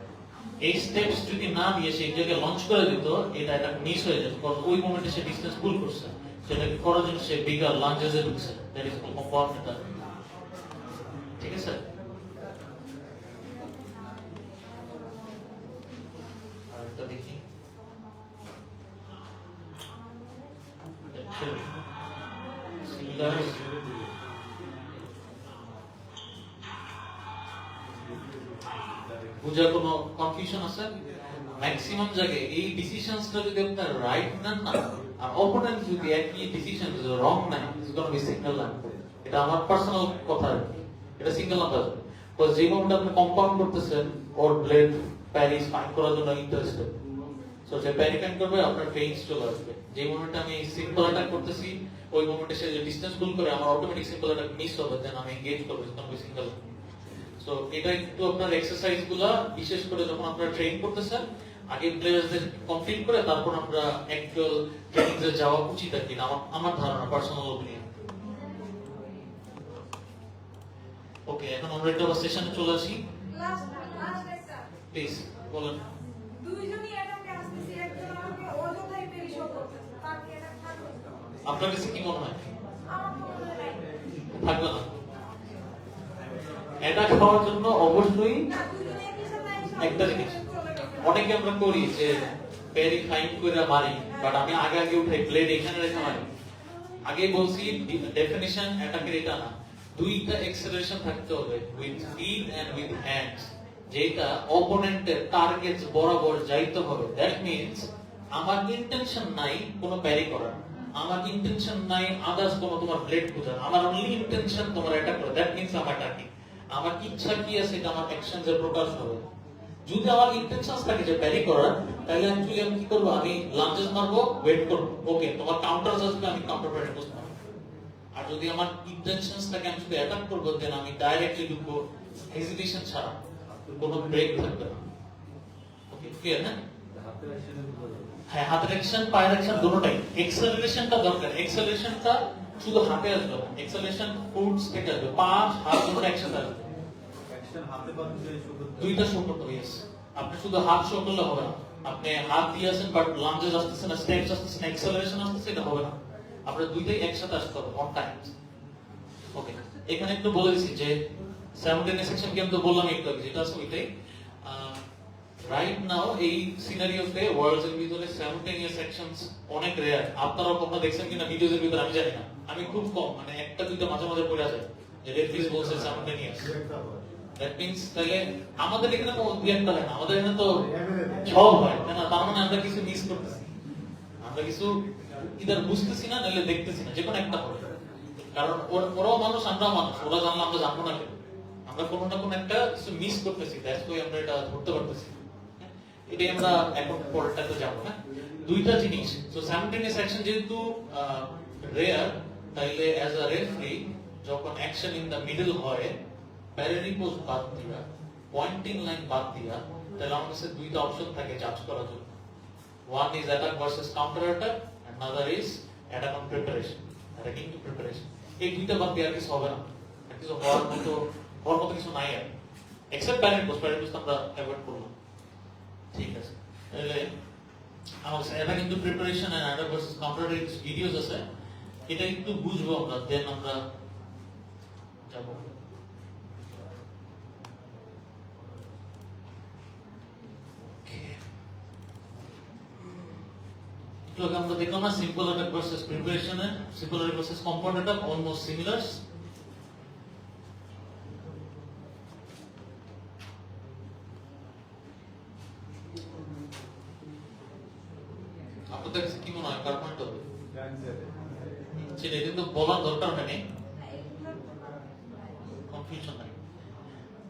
এই স্টেপস যদি না দিয়ে সে এই জায়গায় লঞ্চ করে দিত, এটা মিস হয়ে যেত, কারণ ওই মোমেন্টে সে ডিসটেন্স পুল করছে। সেটাকে করার জন্য সে বিগার লাঞ্চেসে ঢুকছে, দ্যাট ইজ কম্পাউন্ড অ্যাটাক। ঠিক আছে, আরেকটা দেখি। সিমিলার বুঝার কোনো কনফিউশন আছে? ম্যাক্সিমাম জায়গায় এই ডিসিশনসটা যদি আপনার রাইট নেন না, আর অপোনেন্ট যদি একই ডিসিশন রং নেয়, it's gonna be single number. এটা আমার পার্সোনাল কথা, এটা সিঙ্গেল নাম্বার। তো যে মোমেন্টে আপনি কম্পাউন্ড করতেছেন, ওর ব্লেড প্যারিস ফাইন করার জন্য ইন্টারেস্টেড, সো সে প্যারি ফাইন করবে, আপনার ফেইন্স চলে আসবে। যে মোমেন্টে আমি সিম্পল অ্যাটাক করতেছি, ওই মোমেন্টে সে যে ডিসটেন্স পুল করে, আমার অটোমেটিক সিম্পল অ্যাটাক মিস হবে, দেন আমি এনগেজ করব, it's gonna be single. So এটা একটু আপনার এক্সারসাইজ গুলা, বিশেষ করে যখন আপনারা ট্রেন করতেছেন, আগে প্লেয়ারদের কমপ্লিট করে তারপর আমরা অ্যাকচুয়াল ট্রেনিং এ যাওয়া উচিত আর কি, আমার ধারণা, পার্সোনাল ওপিনিয়ন। ওকে, এখন আমরা একটা সেশনে চলে আসি। লাস্ট একটা প্লিজ বলেন। দুইজনই অ্যাটাকে আসতেছে, একজন আমাকে অযথাই পেরিশ করতেছে, তার কি এটা থাকবে? আপনার কাছে কি মনে হয়? আমার মনে হয় নাই। থাকবে না। এটা খাওয়ার জন্য অবশ্যই না, দুইজনে একই সাথে একটা জিনিস অনেকে আমরা করি যে প্যারি ফাইন করে মারি, বাট আমি আগে উঠাই, ব্লেড এখানে রেখে মারি। আগে বলছি ডেফিনিশন অ্যাটাকের এটা না, দুইটা এক্সেলারেশন থাকতে হবে, with feet and with hands, যেটা অপোনেন্টের টার্গেট বরাবর যাইতে হবে। দ্যাট মিন্স আমার ইন্টেনশন নাই কোনো প্যারি করার, আমার ইন্টেনশন নাই আদার্স কোনো তোমার ব্লেড খোঁজার, আমার অনলি ইন্টেনশন তোমার অ্যাটাক করা। দ্যাট মিন্স আমার টার্গেট, আমার ইচ্ছা কি আছে এটা আমার অ্যাকশনস এর প্রকাশ হবে। যদি আমার ইন্টেনশন থাকে যে প্যারি করার, তাহলে অ্যাকচুয়ালি আমি কি করবো, আমি লাঞ্চেস মারবো, ওয়েট করবো, ওকে তোমার কাউন্টার আসবে, আমি কাউন্টার প্যারি পোস্ট মারবো। আর যদি আমার ইন্টেনশন থাকে আমি শুধু অ্যাটাক করবো, দেন আমি ডাইরেক্টলি ঢুকবো, হেজিটেশন ছাড়া, কোনো ব্রেক থাকবে না। Okay clear? হ্যাঁ, হাতের অ্যাকশন পায়ের অ্যাকশন দুটোটাই। এক্সেলারেশনটা দরকার, এক্সেলারেশনটা শুধু হাতে আসবে না, এক্সেলারেশন ফুটস থেকে আসবে, পা হাত দুটো একসাথে আসবে, দুইটা শো করতে হবে। Yes, আপনি শুধু হাত শো করলে হবে না, আপনি হাত দিয়ে আছেন বাট লাঞ্জেস আসতেছে না, স্টেপস আসতেছে না, এক্সেলারেশন আসতেছে, এটা হবে না। আপনার দুইটাই একসাথে আসতে হবে অন টাইম। ওকে, এখানে একটু বলে দিচ্ছি যে সাইমultaneous সেকশন কি আমি তো বললাম একটু আগে, যেটা আছে ওইটাই। রাইট নাও এই সিনারিওতে ওয়ার্ডস এর ভিতরে সাইমultaneous সেকশনস অনেক রেয়ার। আপনারা কখনো দেখছেন কিনা ভিডিওস এর ভিতরে আমি জানি না, আমি খুব কম, মানে একটা দুইটা মাঝে মাঝে পড়ে যায় যে রেফারিজ বলছে সাইমultaneous। দ্যাট মিন্স তাহলে আমাদের এখানে তো দুই একটা হয় না, আমাদের এখানে তো সব হয়, তাই না? তার মানে আমরা কিছু মিস করতেছি, আমরা কিছু ইদার বুঝতেছি না, নাহলে দেখতেছি না, যে কোনো একটা হবে। কারণ ওরাও মানুষ, আমরাও মানুষ, ওরা জানলে আমরা জানবো না কেন, আমরা কোনো না কোনো একটা কিছু মিস করতেছি, দ্যাটস ওয়াই আমরা এটা ধরতে পারতেছি। এটাই আমরা এখন পরেরটাতে যাবো। হ্যাঁ, দুইটা জিনিস। সো সাইমultaneous অ্যাকশন যেহেতু রেয়ার, তাইলে অ্যাজ আ রেফারি যখন অ্যাকশন ইন দ্য মিডল হয়, প্যারারি পোস্ট বাদ দিয়া, পয়েন্টিং লাইন বাদ দিয়া, তাহলে আমার কাছে দুইটা অপশন থাকে জাজ করার জন্য। One is attack versus counter attack, and other is attack on preparation, attacking to preparation. এই দুইটা বাদ দিয়ে আর কিছু হবে না, আর কিছু হওয়ার মতো কিছু নাই আর, এক্সেপ্ট প্যারারি পোস্ট আমরা অ্যাভয়েড করলাম। ঠিক আছে, তাহলে আমার attack into preparation and attack versus counter videos আছে, এটা একটু বুঝবো আমরা, দেন আমরা যাব। তো আমরা দেখলাম না simple attack versus preparation, simple attack versus compound attack almost similar. আপনাদের কাছে কি মনে হয় কার পয়েন্ট হবে? সেটা কিন্তু বলার দরকার হয়নি, কনফিউশন নাই,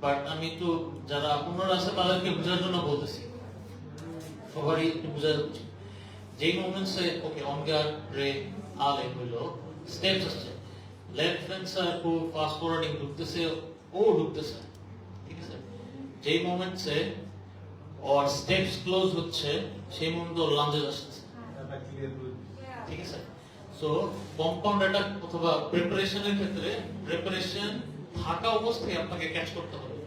বাট আমি একটু যারা অন্যরা আছে তাদেরকে বোঝার জন্য বলতেছি, সবারই একটু বোঝা যাচ্ছে। যেই মোমেন্টসে ওকে অন গার্ড রে আলে হইলো, স্টেপস আসছে, লেফট ফেন্সার খুব ফাস্ট ফরওয়ার্ডিং ঢুকতেছে, ও ঢুকতেছে, ঠিক আছে। যেই মোমেন্টসে ওর স্টেপস ক্লোজ হচ্ছে, সেই মোমেন্টে ওর লাঞ্জেস আসছে, ঠিক আছে। সো কম্পাউন্ড অ্যাটাক অথবা প্রিপারেশনের ক্ষেত্রে প্রিপারেশন থাকা অবস্থায় আপনাকে ক্যাচ করতে হবে।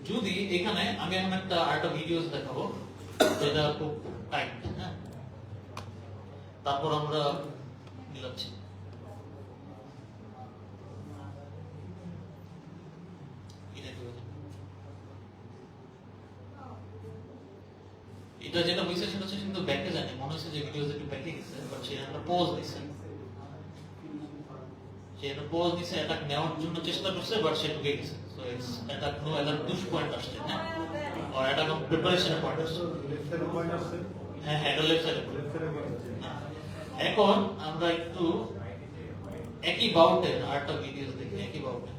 যদি এখানে আমি এখন আরেকটা ভিডিওস দেখাবো যেটা খুব টাইট, হ্যাঁ, তারপর আমরা মিলাচ্ছি। এটা যেটা হইছে সেটা হচ্ছে কিন্তু ব্যাকে জানি, মনে হচ্ছে যে ভিডিওস একটু ব্যাকে গেছে, বাট সেটা একটা পজ দিছে, সেটা পজ দিছে, অ্যাটাক নেওয়ার জন্য চেষ্টা করছে, বাট সে ঢুকে গেছে। So it's attack no attack push point আসছে, হ্যাঁ, আর অ্যাটাক অন প্রিপারেশন পয়েন্ট আসছে। হ্যাঁ হ্যাঁ, এটা লেফট সাইডে। এখন আমরা একটু একই বাউটের আরেকটা ভিডিওস দেখি, একই বাউটে।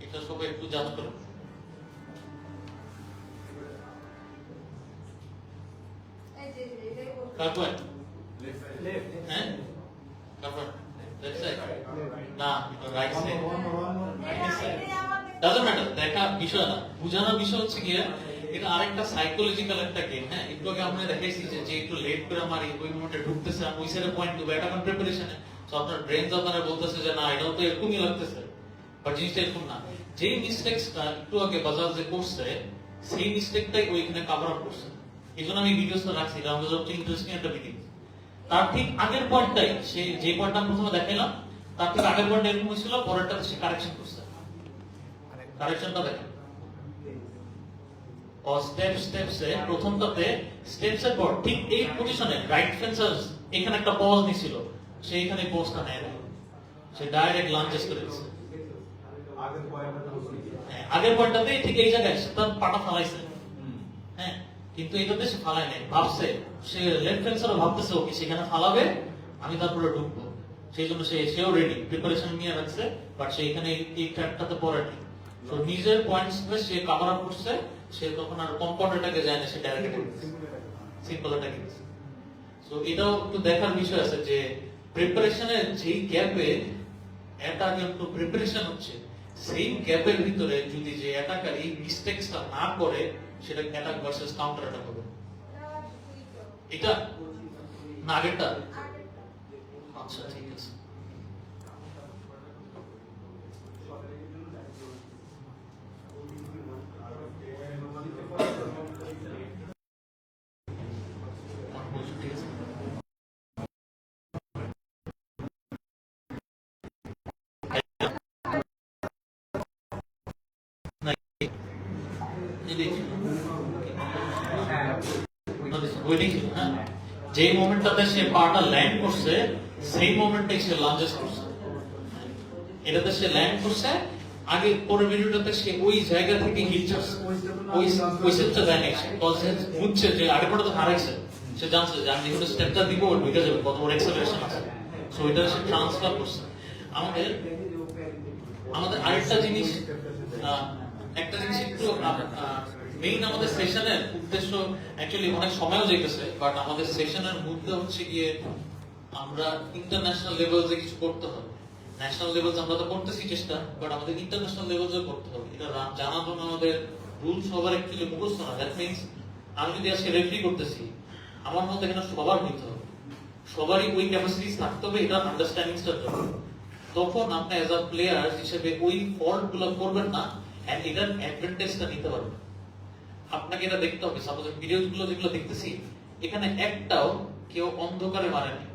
এটা সবাই একটু জাজ করুন। কার পয়েন্ট? হ্যাঁ, কার পয়েন্ট? লেফট সাইড না, রাইট সাইড। ডাজন্ট ম্যাটার, দেখা বিষয় না, বুঝানোর বিষয় হচ্ছে কি, এটা আরেকটা সাইকোলজিক্যাল একটা গেম। হ্যাঁ, একটু আগে আমরা দেখাইছি যে একটু লেট করে মারি, ওই মোমেন্টে ঢুকতেছে, ওই সাইডে পয়েন্ট দেবো, এটা কোন প্রিপারেশনে। সো আপনার ব্রেন তো আপনারা বলতেছে যে না, এটাও তো এরকমই লাগতেছে, বাট জিনিসটা এরকম না। যেই মিস্টেকসটা একটু আগে বাজার যে করছে, সেই মিস্টেকটাই ওইখানে কভার আপ করছে। এই জন্য আমি ভিডিওসটা রাখছি, এটা আমাদের সবচেয়ে ইন্টারেস্টিং একটা ভিডিও। তার ঠিক আগের পয়েন্টটাই, সে যে পয়েন্টটা প্রথমে দেখাইলাম, তার ঠিক আগের পয়েন্ট এরকম হয়েছিল, পরেরটাতে সে কারেকশন করছে। কারেকশনটা দেখেন, ও স্টেপসে প্রথমটাতে স্টেপসের পর ঠিক এই পজিশনে রাইট ফেন্সার এখানে একটা পজ নিছিল, সে এখানে পজটা নেয় না, সে ডাইরেক্ট লাঞ্জেস করে দিচ্ছে। আগের পয়েন্টটাতে ঠিক এই জায়গায় তার পাটা ফালাইছে, কিন্তু এটাতে সে ফালায় নাই, ভাবছে সে লেফট ফেন্সারও ভাবতেছে ওকে সেখানে ফালাবে, আমি তারপরে ঢুকবো, সেই জন্য সেও রেডি, প্রিপারেশন নিয়ে রাখছে, বাট সে এখানে এই ট্র্যাকটাতে পড়েনি। তো নিজের পয়েন্টস সে কভার আপ করছে, সে তখন আর কম্পাউন্ড অ্যাটাকে যায় না, সে ডাইরেক্ট সিম্পল অ্যাটাকে গেছে। তো এটাও একটু দেখার বিষয় আছে যে প্রিপারেশনের যেই গ্যাপে অ্যাটাক একটু প্রিপারেশন হচ্ছে, সেই গ্যাপের ভিতরে যদি যে অ্যাটাকার এই মিস্টেকসটা না করে, সেটা অ্যাটাক ভার্সেস কাউন্টার অ্যাটাক হবে। এটা না আগেরটা? আচ্ছা ঠিক আছে। যে মোমেন্টটাতে সে পাটা ল্যান্ড করছে, সেই মোমেন্টে সে লাঞ্জেস করছে, এটাতে সে ল্যান্ড করছে, আগে পরের ভিডিওটাতে সে ওই জায়গা থেকে হিট করছে, ওই স্টেপটা দেয় নাই, সে বুঝছে যে আগে পরে তো হারাইছে, সে জানছে যে আমি যেহেতু স্টেপটা দিব ওর ঢুকে যাবে, কত বড় এক্সেলারেশন আছে, সো এটা সে ট্রান্সফার করছে। আমাদের আরেকটা জিনিস, একটা জিনিস একটু মেইন আমাদের সেশনের উদ্দেশ্য অ্যাকচুয়ালি অনেক সময়ও যেতেছে, বাট আমাদের সেশনের মুদ্রা হচ্ছে গিয়ে আমরা ইন্টারন্যাশনাল লেভেলে কিছু করতে হবে। ন্যাশনাল লেভেল আমরা তো করতেছি চেষ্টা, বাট আমাদের ইন্টারন্যাশনাল লেভেলে করতে হবে। এটা জানার জন্য আমাদের রুলস সবার অ্যাকচুয়ালি মুখস্থ না। দ্যাট মিনস আমি যদি আজকে রেফারি করতেছি, আমার মধ্যে এখানে সবার নিতে হবে, সবারই ওই ক্যাপাসিটিস থাকতে হবে, এটা আন্ডারস্ট্যান্ডিংসটা হবে। তখন আপনি অ্যাজ আ প্লেয়ার হিসেবে ওই ফল্ট গুলো করবেন না, এন্ড এটার অ্যাডভান্টেজটা নিতে পারবেন। আপনাকে এটা দেখতে হবে, সাপোজ ভিডিওস গুলো যেগুলো দেখতেছি, এখানে একটাও কেউ অন্ধকারে মারেনি,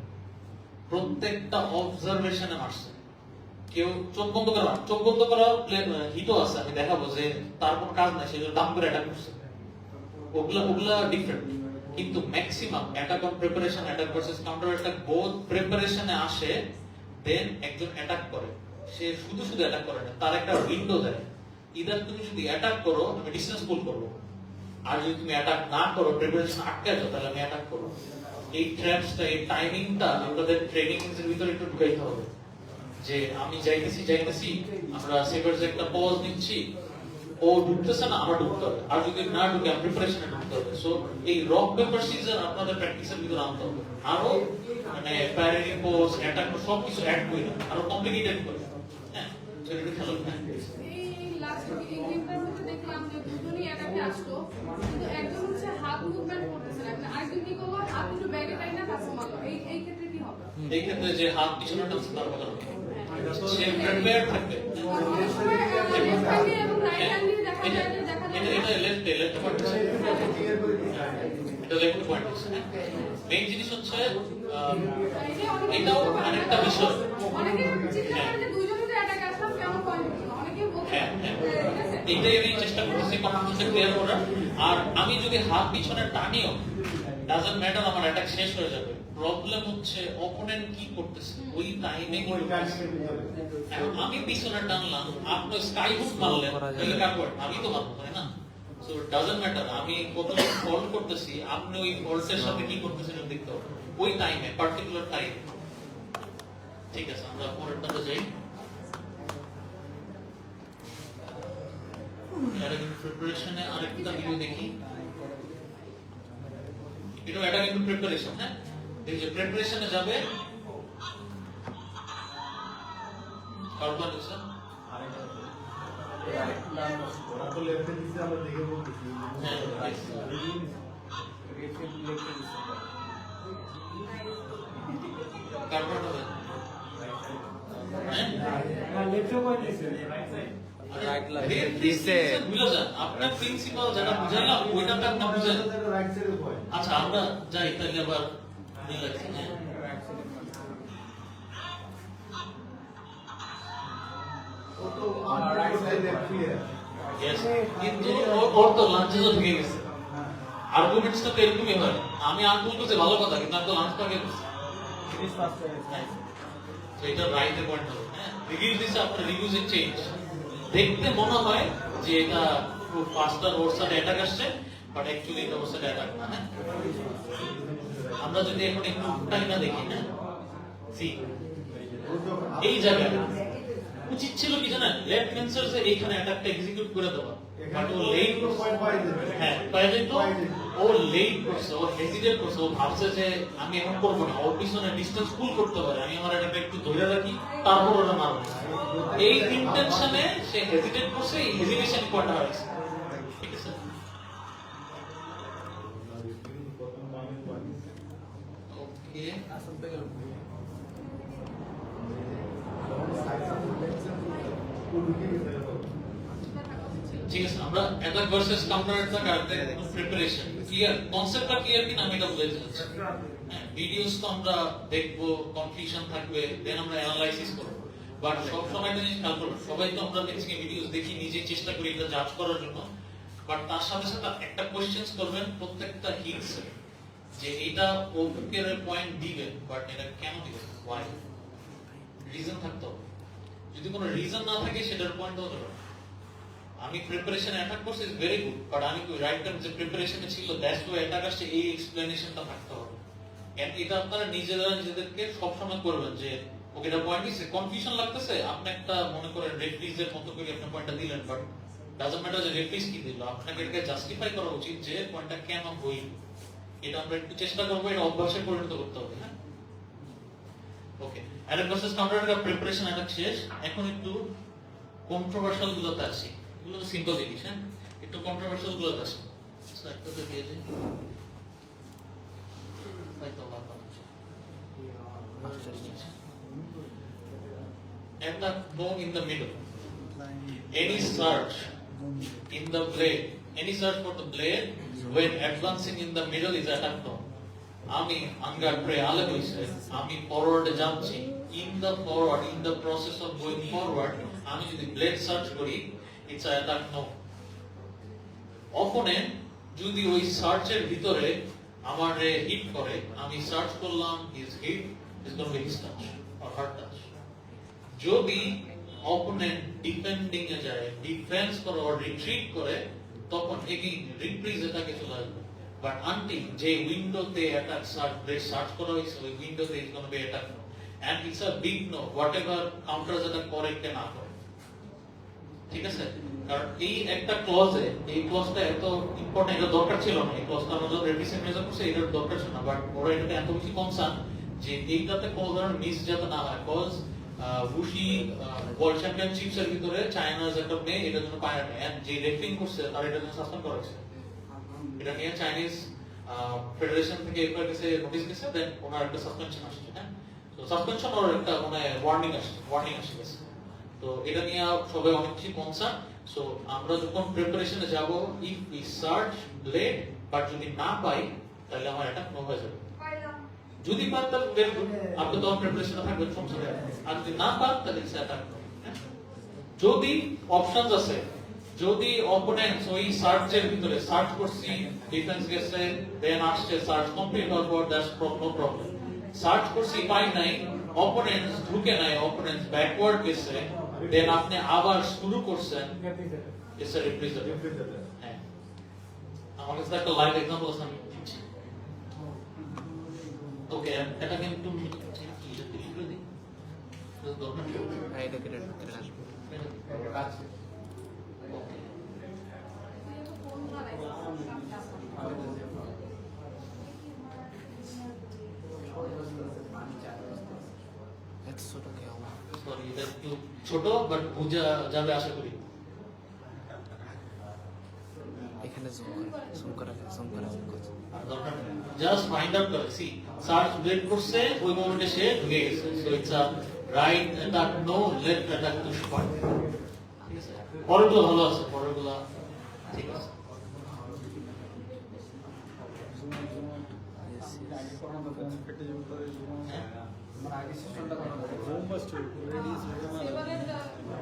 প্রত্যেকটা অবজারভেশনে মারছে। কেউ চোখ বন্ধ করা, চোখ বন্ধ করার হিটও আছে, আমি দেখাবো যে তার কোনো কাজ নাই, সে দাম করে অ্যাটাক করছে, ওগুলা ডিফারেন্ট। কিন্তু maximum attack on preparation, attack versus counter attack both প্রিপারেশনে আসে, দেন একজন অ্যাটাক করে, সে শুধু শুধু অ্যাটাক করে না, তার একটা উইন্ডো দেয়, ইদার তুমি যদি অ্যাটাক করো আমি ডিসটেন্স পুল করবো, আর যদি তুমি অ্যাটাক না করো, প্রিপারেশন আটকে যাও, তাহলে আমি অ্যাটাক করবো। এই ট্র্যাপসটা, এই টাইমিংটা আমাদের ট্রেনিং এর ভিতরে একটু ঢুকাইতে হবে, যে আমি যাইতেছি, আমরা সেভার্স একটা পজ নিচ্ছি, ও ঢুকতেছে না, আমার ঢুকতে হবে, আর যদি না ঢুকে আমি প্রিপারেশনে ঢুকতে হবে। সো এই রক পেপার সিজার আপনাদের প্র্যাকটিসের ভিতরে আনতে হবে, আরো মানে প্যারারি পোজ, অ্যাটাক সবকিছু অ্যাড করে না, আরো কমপ্লিকেটেড করে। হ্যাঁ, সেটা একটু খেয়াল রাখবেন। লাস্ট গেমটার মধ্যে দেখলাম যে দুজনই অ্যাটাকে আসলো, কিন্তু একজন হচ্ছে হাত মুভমেন্ট করতেছে না, আরেকজন কি করলো, হাত একটু ব্যাগে টাই না কাছে মারলো। এই ক্ষেত্রে কি হবে? এই ক্ষেত্রে যে হাত পিছনে টানছে তার কথা সে প্রিপেয়ার থাকবে। অনেক সময় লেফট হ্যান্ডে এবং রাইট হ্যান্ডে দেখা যায় যে এটা লেফট পয়েন্ট, এটা লেফট পয়েন্ট। মেইন জিনিস হচ্ছে এটাও আরেকটা বিষয়, অনেকে চিন্তা করে যে দুইজনই তো অ্যাটাকে আসলাম, কেন পয়েন্ট হলো না, অনেকে বলছে ঠিক আছে, এইটাই আমি চেষ্টা করতেছি কনফিউশনটা ক্লিয়ার করার। আর আমি যদি হাত পিছনে টানিও, ডাজন্ট ম্যাটার, আমার অ্যাটাক শেষ হয়ে যাবে। প্রবলেম হচ্ছে অপোনেন্ট কি করতেছে ওই টাইমে। এখন আমি পিছনে টানলাম, আপনি স্কাই হুক মারলেন, তাহলে ব্যাকওয়ার্ড আমি তো মারবো, তাই না? সো ডাজন্ট ম্যাটার আমি কত ফল্ট করতেছি, আপনি ওই ফল্টের সাথে কি করতেছেন দেখতে হবে ওই টাইমে, পার্টিকুলার টাইম। ঠিক আছে, আমরা পরেরটাতে যাই। প্রিপারেশনে আরেকটা ভিডিও দেখি, এটা কিন্তু প্রিপারেশন। হ্যাঁ, এই যে প্রিপারেশনে যাবে কার্বন স্যার আপনার প্রিন্সিপাল যেটা বুঝাইলাম ওইটা আপনি বুঝেন। আচ্ছা আমরা যাই তাহলে আবার কিন্তু ওর তো লাঞ্চে তো ঢুকে গেছে, আর্গুমেন্টসটা তো এরকমই হয়। আমি আঙ্গুল করতে ভালো কথা, কিন্তু আমি তো লাঞ্চ পাকে গেছি, এটা রাইট পয়েন্ট হবে। হ্যাঁ, রিভিউ দিছে, আপনার রিভিউজ এর চেঞ্জ দেখতে মনে হয় যে এটা খুব ফাস্টার ওর সাথে অ্যাটাক আসছে, বাট অ্যাকচুয়ালি এটা হচ্ছে অ্যাটাক না। হ্যাঁ, আমরা যদি এখন একটু টাইনা দেখি না, সি এই জায়গায় উচিত ছিল কি জানেন, লেফট ফেন্সার্সে এইখানে অ্যাটাকটা এক্সিকিউট করে দেওয়া, বাট ও লেট করছে। হ্যাঁ, পায় যাইতো, ও লেট করছে, ও হেজিটেট করছে, ও ভাবছে যে আমি এখন করবো না, ওর পিছনে ডিসটেন্স ফুল করতে পারে, আমি আমার অ্যাটাকটা একটু ধরে রাখি তারপর ওরা মারবো। এই ইন্টেনশনে সে হেজিটেট করছে, এই হেজিটেশন পয়েন্ট হারাইছে। ঠিক আছে, ওকে, ঠিক আছে। আমরা অ্যাটাক ভার্সেস কাউন্টার অ্যাটাক আর প্রিপারেশন ক্লিয়ার, কনসেপ্টটা ক্লিয়ার কিনা আমি এটা বলে দিচ্ছি। হ্যাঁ, ভিডিওস তো আমরা দেখবো, কনফিউশন থাকবে, দেন আমরা অ্যানালাইসিস করব। বাট সব সময় একটা জিনিস খেয়াল করবেন, সবাই তো আমরা বেসিক ভিডিওস দেখি, নিজে চেষ্টা করি এটা জাজ করার জন্য, বাট তার সাথে সাথে একটা কোশ্চেনস করবেন প্রত্যেকটা হিটস, যে এটা ও বুকের পয়েন্ট দিবে, বাট এটা কেন দিবে, ওয়াই, রিজন থাকতে হবে। যদি কোনো রিজন না থাকে সেটার পয়েন্ট হতে পারে। আমি প্রিপারেশন অ্যাটাক করছি ইজ ভেরি গুড, বাট আমি রাইট টাইম যে প্রিপারেশনে ছিল দ্যাটস ওয়াই অ্যাটাক আসছে, এই এক্সপ্লেনেশনটা থাকতে হবে। এন্ড এটা আপনারা নিজেদেরকে সব সময় করবেন যে ওকে এটা পয়েন্ট দিছে, কনফিউশন লাগতেছে, আপনি একটা মনে করেন রেফ্রিজের মতো করে আপনি পয়েন্টটা দিলেন, বাট ডাজন্ট ম্যাটার যে রেফ্রিজ কি দিল, আপনাকে এটাকে জাস্টিফাই করা উচিত যে পয়েন্টটা কেন হইল। এটা আমরা একটু চেষ্টা করবো, এটা অভ্যাসে পরিণত করতে হবে। হ্যাঁ, okay, attack versus counter attack preparation attack শেষ। এখন একটু কন্ট্রোভার্সিয়াল গুলোতে আসি, এগুলো তো সিম্পল জিনিস। হ্যাঁ, একটু কন্ট্রোভার্সিয়াল গুলোতে আসি। একটা তো দিয়ে দিই, হয়তো ভালো হচ্ছে। Attack no in the middle. Any search in the blade, any search for the blade when advancing in the middle is attack no. আমি আঙ্গার প্রে আলে বইছে, আমি ফরওয়ার্ডে যাচ্ছি, in the process of going forward, আমি যদি ব্লেড সার্চ করি, it's a attack no. Opponent যদি ওই সার্চের ভিতরে আমারে হিট করে, আমি সার্চ করলাম, his hit is going to be his touch or her touch. যদি অপোনেন্ট ডিফেন্ডিং এ যায়, ডিফেন্স করে or রিট্রিট করে, তখন এগেইন রিপ্রিজ এটাকে চলে আসবে। বাট আনটিল যে উইন্ডোতে অ্যাটাক সার্চ করা হয়েছে, ওই উইন্ডোতে is gonna be attack no, and it's a big no whatever counter যেটা করে কে না করে। ঠিক আছে, কারণ এই একটা ক্লজে, এই ক্লজটা এত ইম্পর্টেন্ট, এটা দরকার ছিল না, এই ক্লজটা আমরা যখন রেডিসেন্ট মেজার করছে এটার দরকার ছিল না, বাট ওরা এটাতে এত বেশি কনসার্ন যে এইটাতে কোনো ধরনের মিস যাতে না হয়। কজ উশি ওয়ার্ল্ড চ্যাম্পিয়নশিপস এর ভিতরে চায়নার একটা মেয়ে এটার জন্য পায় না, এন্ড যে রেফারিং করছে তার এটার জন্য সাসপেন্ড করা হয়েছে। এটা নিয়ে চাইনিজ ফেডারেশন থেকে একবার কাছে নোটিশ গেছে, দেন ওনার একটা সাসপেনশন আসছে। হ্যাঁ, তো সাসপেনশন ওর একটা মানে ওয়ার্নিং আসছে গেছে। তো এটা নিয়ে সবাই অনেক বেশি কনসার্ন। সো আমরা যখন প্রিপারেশনে যাব, if we search blade but যদি না পাই, তাহলে আমার এটা নো হয়ে যাবে। যদি পান তাহলে ভেরি গুড, আপনি তো প্রিপারেশনে থাকবেন, সমস্যা নেই। আর যদি না পান তাহলে সেটা যদি অপশনস আছে, যদি অপোনেন্টস ওই সার্চের ভিতরে সার্চ করছি, ডিফেন্স গেছে, দেন আসছে সার্চ কমপ্লিট হওয়ার পর দ্যাটস নো প্রবলেম। সার্চ করছি পাই নাই, অপোনেন্টস ঢুকে নাই, অপোনেন্টস ব্যাকওয়ার্ড গেছে, দেন আপনি আবার শুরু করছেন, ইটস আ রিপ্রিজেন্ট। হ্যাঁ, আমার কাছে একটা লাইভ এক্সাম্পল আছে, আমি দিচ্ছি। ওকে, এটা কিন্তু লিখে দিই, দরকার নেই। হ্যাঁ, এটা কেটে আসবে। আছে ওকে, সরি এটা একটু ছোট, বাট বোঝা যাবে আশা করি। এখানে জুম করা দরকার জাস্ট ফাইন্ড আউট করে, সি সার্চ ব্লেড করছে, ওই মোমেন্টে সে ঢুকে গেছে। So it's a right attack no, left attack to spot. ঠিক আছে, পরেরগুলো ভালো আছে, পরেরগুলো ঠিক আছে।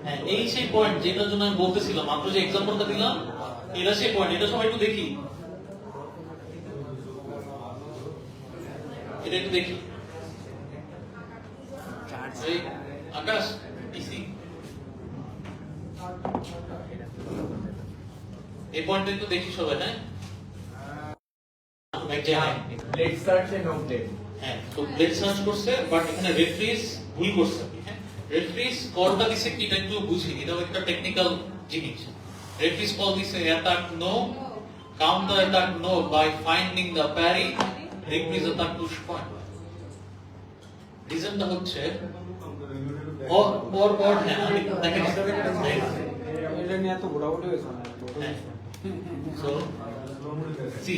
হ্যাঁ, এই সেই পয়েন্ট যেটার জন্য আমি বলতেছিলাম, মাত্র যে এক্সাম্পলটা দিলাম, এটা সেই পয়েন্ট। এটা সবাই একটু দেখি, এটা একটু দেখি। এই আকাশ টিসি, এই পয়েন্টটা একটু দেখি সবাই। হ্যাঁ, যে Let's search and no blade. হ্যাঁ, তো ব্লেড সার্চ করছে বাট এখানে রেফ্রিজ ভুল করছে। হ্যাঁ, রেফ্রিজ কলটা দিছে কি এটা একটু বুঝি, এটাও একটা টেকনিক্যাল জিনিস। রেফ্রিজ কল দিছে attack no, counter attack no by finding the parry, referee's attack push point. রিজনটা হচ্ছে পর হ্যাঁ আমি দেখেন এটা নিয়ে এত ঘোরাঘুরি হয়েছে না। সো সি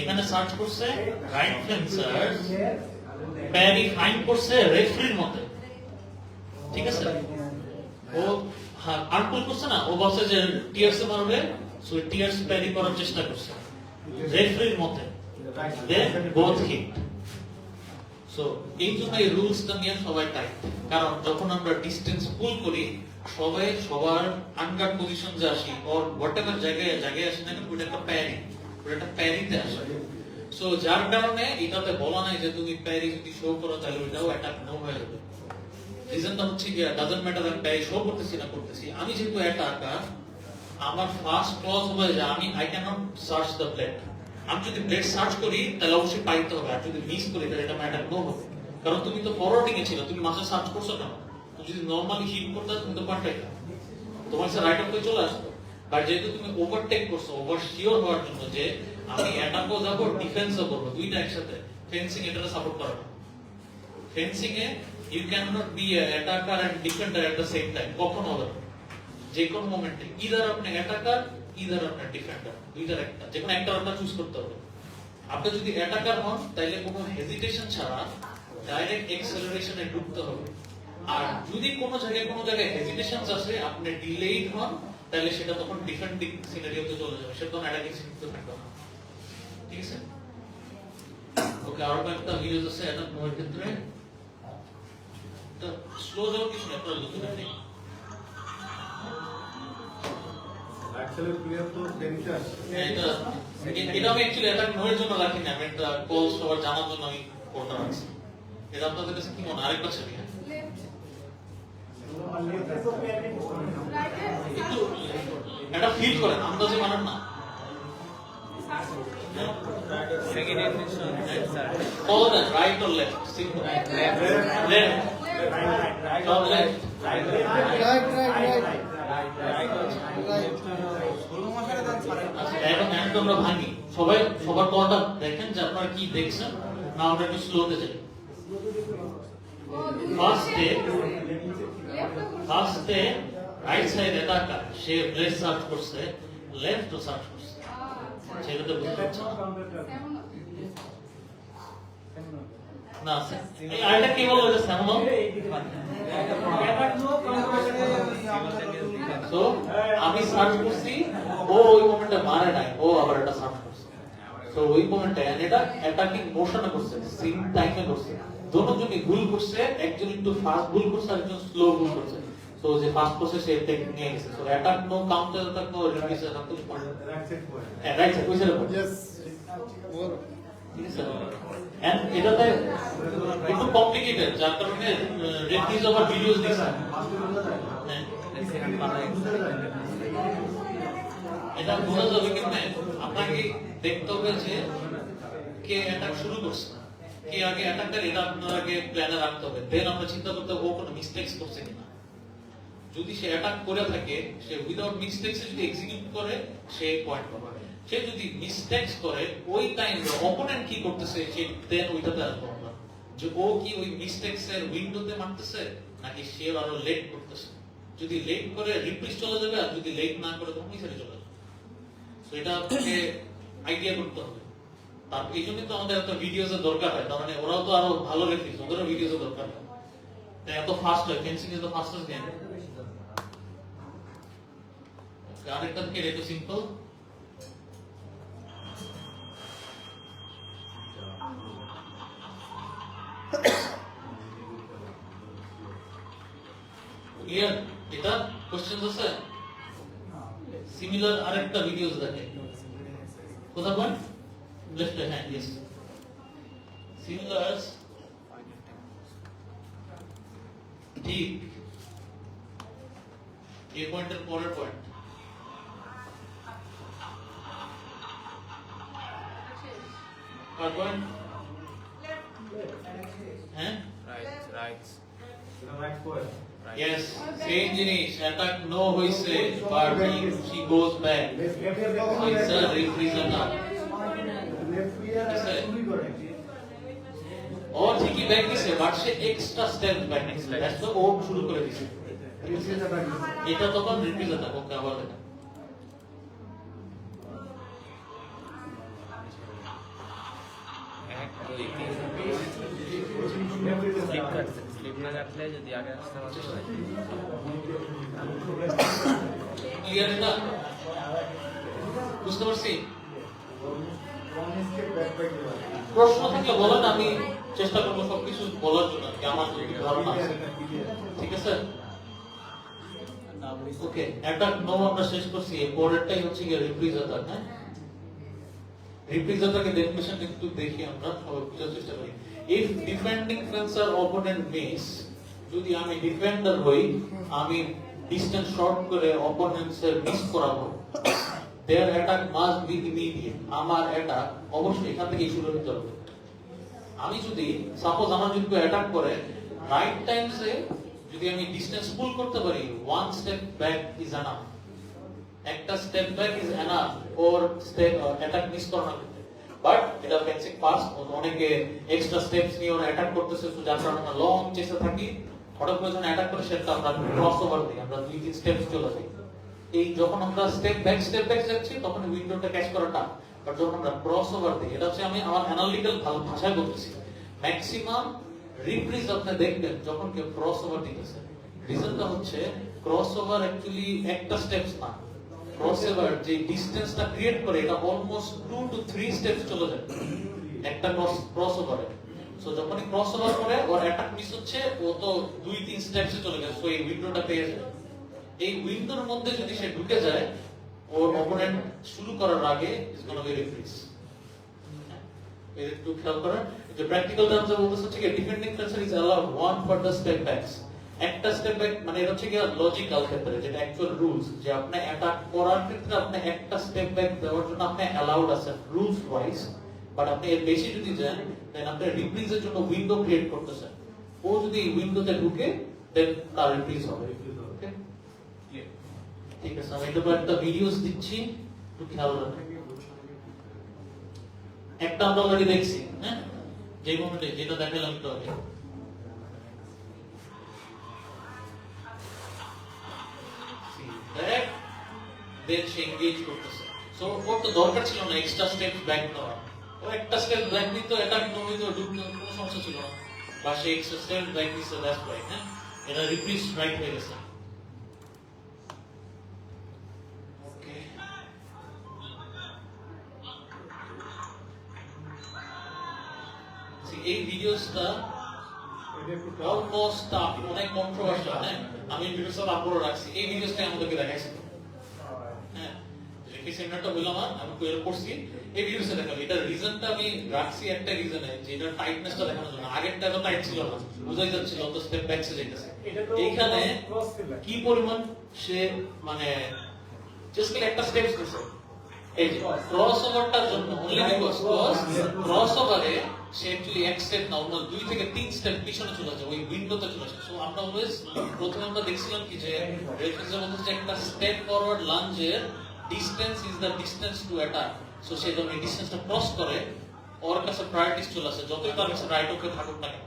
এখানে সার্চ করছে রাইট ফেন্সার, প্যারি ফাইন্ড করছে রেফ্রির মতে, ঠিক আছে। ও আনপুল করছে না, ও বলছে যে টিয়ার্স মারবে, সো টিয়ার্স প্যারি করার চেষ্টা করছে রেফ্রির মতে, দেন বোথ হিট। সো এই জন্য এই রুলসটা নিয়ে সবাই টাইট, কারণ যখন আমরা ডিস্টেন্স পুল করি সবাই সবার আনগার্ড পজিশন যে আসি অর হোয়াটএভার জায়গায় আসি না, ওটা একটা প্যারি, ওটা একটা প্যারিতে আসে। সো যার কারণে এটাতে বলা নাই যে তুমি প্যারি যদি শো করো তাহলে ওইটাও অ্যাটাক নো হয়ে যাবে। রিজনটা হচ্ছে কি ডাজন্ট ম্যাটার আমি প্যারি শো করতেছি না করতেছি, আমি যেহেতু অ্যাটাকার আমার ফার্স্ট ক্লজ হবে যে আমি I can not search the blade. আমি যদি ব্লেড সার্চ করি তাহলে অবশ্যই পাইতে হবে, আর যদি মিস করি তাহলে এটা অ্যাটাক নো হবে, কারণ তুমি তো ফরওয়ার্ডিং এ ছিল, তুমি মাঝে সার্চ করছো কেন? তুমি যদি নরমালি হিট করতে তুমি তো পারফেক্ট, তোমার সাথে রাইট অফ হয়ে চলে আসতো। বাট যেহেতু তুমি ওভারটেক করছো, ওভার শিওর হওয়ার জন্য যে আমি অ্যাটাকও যাবো ডিফেন্সও করবো, দুইটা একসাথে, ফেন্সিং এটা সাপোর্ট করে না। ফেন্সিং এ you can not be attacker and defender at the same time, কখনো হবে না। যে কোনো মোমেন্টে ইদার আপনি অ্যাটাকার ইদার আপনি ডিফেন্ডার, দুইটার একটা, যে কোনো একটা আপনার চুজ করতে হবে। আপনি যদি অ্যাটাকার হন তাহলে কোনো হেজিটেশন ছাড়া ডাইরেক্ট এক্সেলারেশনে ঢুকতে হবে, আর যদি কোনো জায়গায় হেজিটেশনস আছে আপনি ডিলেইড হন তাহলে সেটা তখন ডিফেন্ডিং সিনারিওতে চলে যাবে, সেটা তখন অ্যাটাকিং সিনারিওতে থাকবে না, ঠিক আছে। ওকে, আর একটা ভিডিওস আছে অ্যাটাক নোয়ের ক্ষেত্রে, তো স্লো যাও কিছু না, আপনারা লুকিয়ে দেখেন। Actually, clear to benefit. এটা আমি অ্যাকচুয়ালি অ্যাটাক নোয়ের জন্য রাখি না, আমি একটা কল সবার জানার জন্য আমি কোডটা রাখছি। এটা আপনাদের কাছে কি মনে হয়? আরেকবার ছবি, হ্যাঁ একটু এটা ফিল করেন, আন্দাজে মানেন না। Second infection sir Follow that, right or left? Simple. Left. From left. এখন আমরা ভাঙি, সবাই সবার কলটা দেখেন যে আপনারা কি দেখছেন না, আমরা একটু স্লোতে যাই। ফার্স্টে রাইট সাইড অ্যাটাকার সে ব্লেড সার্চ করছে, লেফট ও সার্চ করছে, সেটাতে বুঝতে পারছেন না? এই আরেকটা কি বলবো যে স্যামন, সো আমি সার্চ করছি, ও ওই মোমেন্টে মারে নাই, ও আবার এটা সার্চ করছে, সো ওই মোমেন্টে এটা অ্যাটাকিং মোশনে করছে, সেম টাইমে করছে, দুজনই ভুল করছে, একজন একটু ফাস্ট ভুল করছে আর একজন স্লো ভুল করছে। সো যে ফাস্ট করছে সে টেকনিক নিয়ে গেছে, so attack no, counter attack no, release attack no, হ্যাঁ রাইট সাইড, ওই সাইডে পড়ে, Yes. ঠিক আছে। এন্ড এটাতে একটু কমপ্লিকেটেড, যার কারণে রেফ্রিজ আবার ভিডিওস দিছে, হ্যাঁ এটা বোঝা যাবে কেমনে, আপনাকে দেখতে হবে যে কে অ্যাটাক শুরু করছে, কে আগে অ্যাটাকটা, এটা আপনার আগে প্ল্যানে রাখতে হবে, দেন আমরা চিন্তা করতে হবে ও কোনো মিস্টেকস করছে কিনা। যদি সে অ্যাটাক করে থাকে, সে উইদাউট মিস্টেকস যদি এক্সিকিউট করে সে পয়েন্ট পাবে, সে যদি মিস্টেকস করে ওই টাইমে অপোনেন্ট কি করতেছে সে দেন ওইটাতে আসবো আমরা, যে ও কি ওই মিস্টেকস এর উইন্ডোতে মারতেছে নাকি সে আরো লেট করতেছে। যদি লেট করে রিপ্লেস চলে যাবে, আর যদি লেট না করে তখন ওই সাইডে চলে যাবে। তো এটা আপনাকে আইডিয়া করতে হবে। তার এই জন্যই তো আমাদের একটা ভিডিওস এর দরকার হয়, তার মানে ওরাও তো আরো ভালো রেফ্রিজ, ওদেরও ভিডিওস এর দরকার হয়, তাই এত ফাস্ট হয়, fencing is the fastest game. আরেকটা থেকে এটা সিম্পল, ক্লিয়ার? এটা কোশ্চেন আছে সিমিলার আরেকটা ভিডিওস দেখে, কোথা কোন লেফট, হ্যাঁ ইয়েস, সিমিলার ঠিক এই পয়েন্টের পরের পয়েন্ট, Hard point? হ্যাঁ? Right. Right square. Yes, same জিনিস, attack no হইছে, but she goes back. So it's a reprisoner. ও ঠিকই ব্যাক দিছে, but say extra step back নিছে। দ্যাটস ও শুরু করে দিছে। এটা তখন রিপ্রিজেন্টার ওকে আবার দেখা। স্লিপ না কাটলে যদি আগে আসতে পারতো ক্লিয়ার এটা? বুঝতে পারছি? প্রশ্ন থাকলে বলেন, আমি চেষ্টা করবো সবকিছু বলার জন্য, কি আমার যে ধারণা আছে। ঠিক আছে? ওকে, অ্যাটাক নো আমরা শেষ করছি। পরেরটাই হচ্ছে কি রিপ্রিজেন্টার। হ্যাঁ, রিপ্রিজেন্টারকে ডেফিনিশন একটু দেখি আমরা, সবাই বোঝার চেষ্টা করি। If defending fencer opponent miss, যদি আমি ডিফেন্ডার হই, আমি ডিস্টেন্স শর্ট করে অপোনেন্টসের মিস করাবো, দেয়ার অ্যাটাক মাস্ট বি ইমিডিয়েট। আমার অ্যাটাক অবশ্যই এখান থেকে শুরু হতে হবে। আমি যদি সাপোজ আমার যদি কেউ অ্যাটাক করে, রাইট টাইমসে যদি আমি ডিস্টেন্স পুল করতে পারি, one step back is enough. একটা স্টেপ ব্যাক ইজ এনাফ ওর স্টেপ অ্যাটাক মিস করানোর ক্ষেত্রে। বাট এটা বেসিক পাস, অনেকে এক্সট্রা স্টেপস নিয়ে ওরা অ্যাটাক করতেছে, তো যার কারণে আমরা লং চেসে থাকি। হঠাৎ করে যখন অ্যাটাক করে সেটা আমরা ক্রস ওভার দিই, আমরা 2-3 স্টেপস চলে যাই। এই যখন আমরা স্টেপ ব্যাক যাচ্ছি, তখন উইন্ডোটা ক্যাচ করাটা, বাট যখন আমরা ক্রস ওভার দিই, এটা হচ্ছে আমি আমার অ্যানালিটিক্যাল ভাষায় বলতেছি। ম্যাক্সিমাম রিপ্রিজ আপনি দেখবেন যখন কেউ ক্রস ওভার দিতেছে, রিজনটা হচ্ছে ক্রস ওভার অ্যাকচুয়ালি একটা স্টেপস না, ক্রস ওভার যে ডিসটেন্সটা ক্রিয়েট করে এটা অলমোস্ট 2 to 3 স্টেপস চলে যায় একটা ক্রস ওভারে। সো যখনই ক্রস ওভার করে ওর অ্যাটাক মিস হচ্ছে, ও তো 2-3 স্টেপসে চলে গেছে, সো এই উইন্ডোটা পেয়ে যায়। এই উইন্ডোর মধ্যে যদি সে ঢুকে যায়, ওর অপোনেন্ট শুরু করার আগে ইজ গোনা বি রিফ্রিজ। একটু খেয়াল করেন যে প্র্যাকটিক্যাল টার্মসে বলতেছে হচ্ছে কি defending fencer is allowed one further step backs. একটা স্টেপ ব্যাক মানে এটা হচ্ছে কি লজিক্যাল ক্ষেত্রে, যেটা অ্যাকচুয়াল রুলস, যে আপনি অ্যাটাক করার ক্ষেত্রে আপনি একটা স্টেপ ব্যাক দেওয়ার জন্য আপনি অ্যালাউড আছেন রুলস ওয়াইজ। বাট আপনি এর বেশি যদি যান, দেন আপনি রিপ্রিজের জন্য উইন্ডো ক্রিয়েট করতেছেন। ও যদি উইন্ডোতে ঢুকে, দেন তার রিপ্রিজ হবে। ওকে, ঠিক আছে, আমি এটা একটা ভিডিওস দিচ্ছি, একটু খেয়াল রাখবেন। একটা আমরা অলরেডি দেখছি, হ্যাঁ, যে মোমেন্টে যেটা দেখালাম একটু আগে। দেখ, দেন সে এনগেজ করতেছে। সো ওর তো দরকার ছিল না এক্সট্রা স্টেপ ব্যাক নেওয়া। ও একটা স্টেপ ব্যাক নিত, অ্যাটাক নমিত, ঢুকতে কোনো সমস্যা ছিল না। বা সে এক্সট্রা স্টেপ ব্যাক নিছে, দ্যাটস রাইট। হ্যাঁ, এটা রিপ্রিজ রাইট হয়ে গেছে। এই ভিডিওসটা অলমোস্ট অনেক কন্ট্রোভার্সিয়াল। হ্যাঁ, আমি ভিডিওসটা আপলোড রাখছি। এই ভিডিওসটা আমাদেরকে দেখাইছিল। হ্যাঁ, যে সেমিনারটা বললাম আমি কোয়েল করছি, এই ভিডিওসটা দেখাবো। এটা রিজনটা আমি রাখছি একটা রিজনে, যে এটা টাইটনেসটা দেখানোর জন্য। আগেরটা তো টাইট ছিল না, বুঝাই যাচ্ছিল তো স্টেপ ব্যাকসে যাইতেছে। এইখানে কি পরিমাণ সে মানে জাস্ট একটা স্টেপস করছে। এই যে ক্রস ওভারটার জন্য অনলি বিকজ ক্রস ওভারে সে অ্যাকচুয়ালি এক স্টেপ না, অন্য 2 থেকে 3 স্টেপ পিছনে চলে যায়, ওই উইন্ডোতে চলে যায়। সো আমরা অলওয়েজ প্রথমে আমরা দেখছিলাম কি যে রেফারেন্সের মধ্যে যে একটা স্টেপ ফরওয়ার্ড লাঞ্জের distance is the distance to attack. So সে যখন এই ডিসটেন্সটা ক্রস করে, ওর কাছে প্রায়োরিটিস চলে আসে, যতই তার কাছে রাইট ওকে থাকুক না কেন।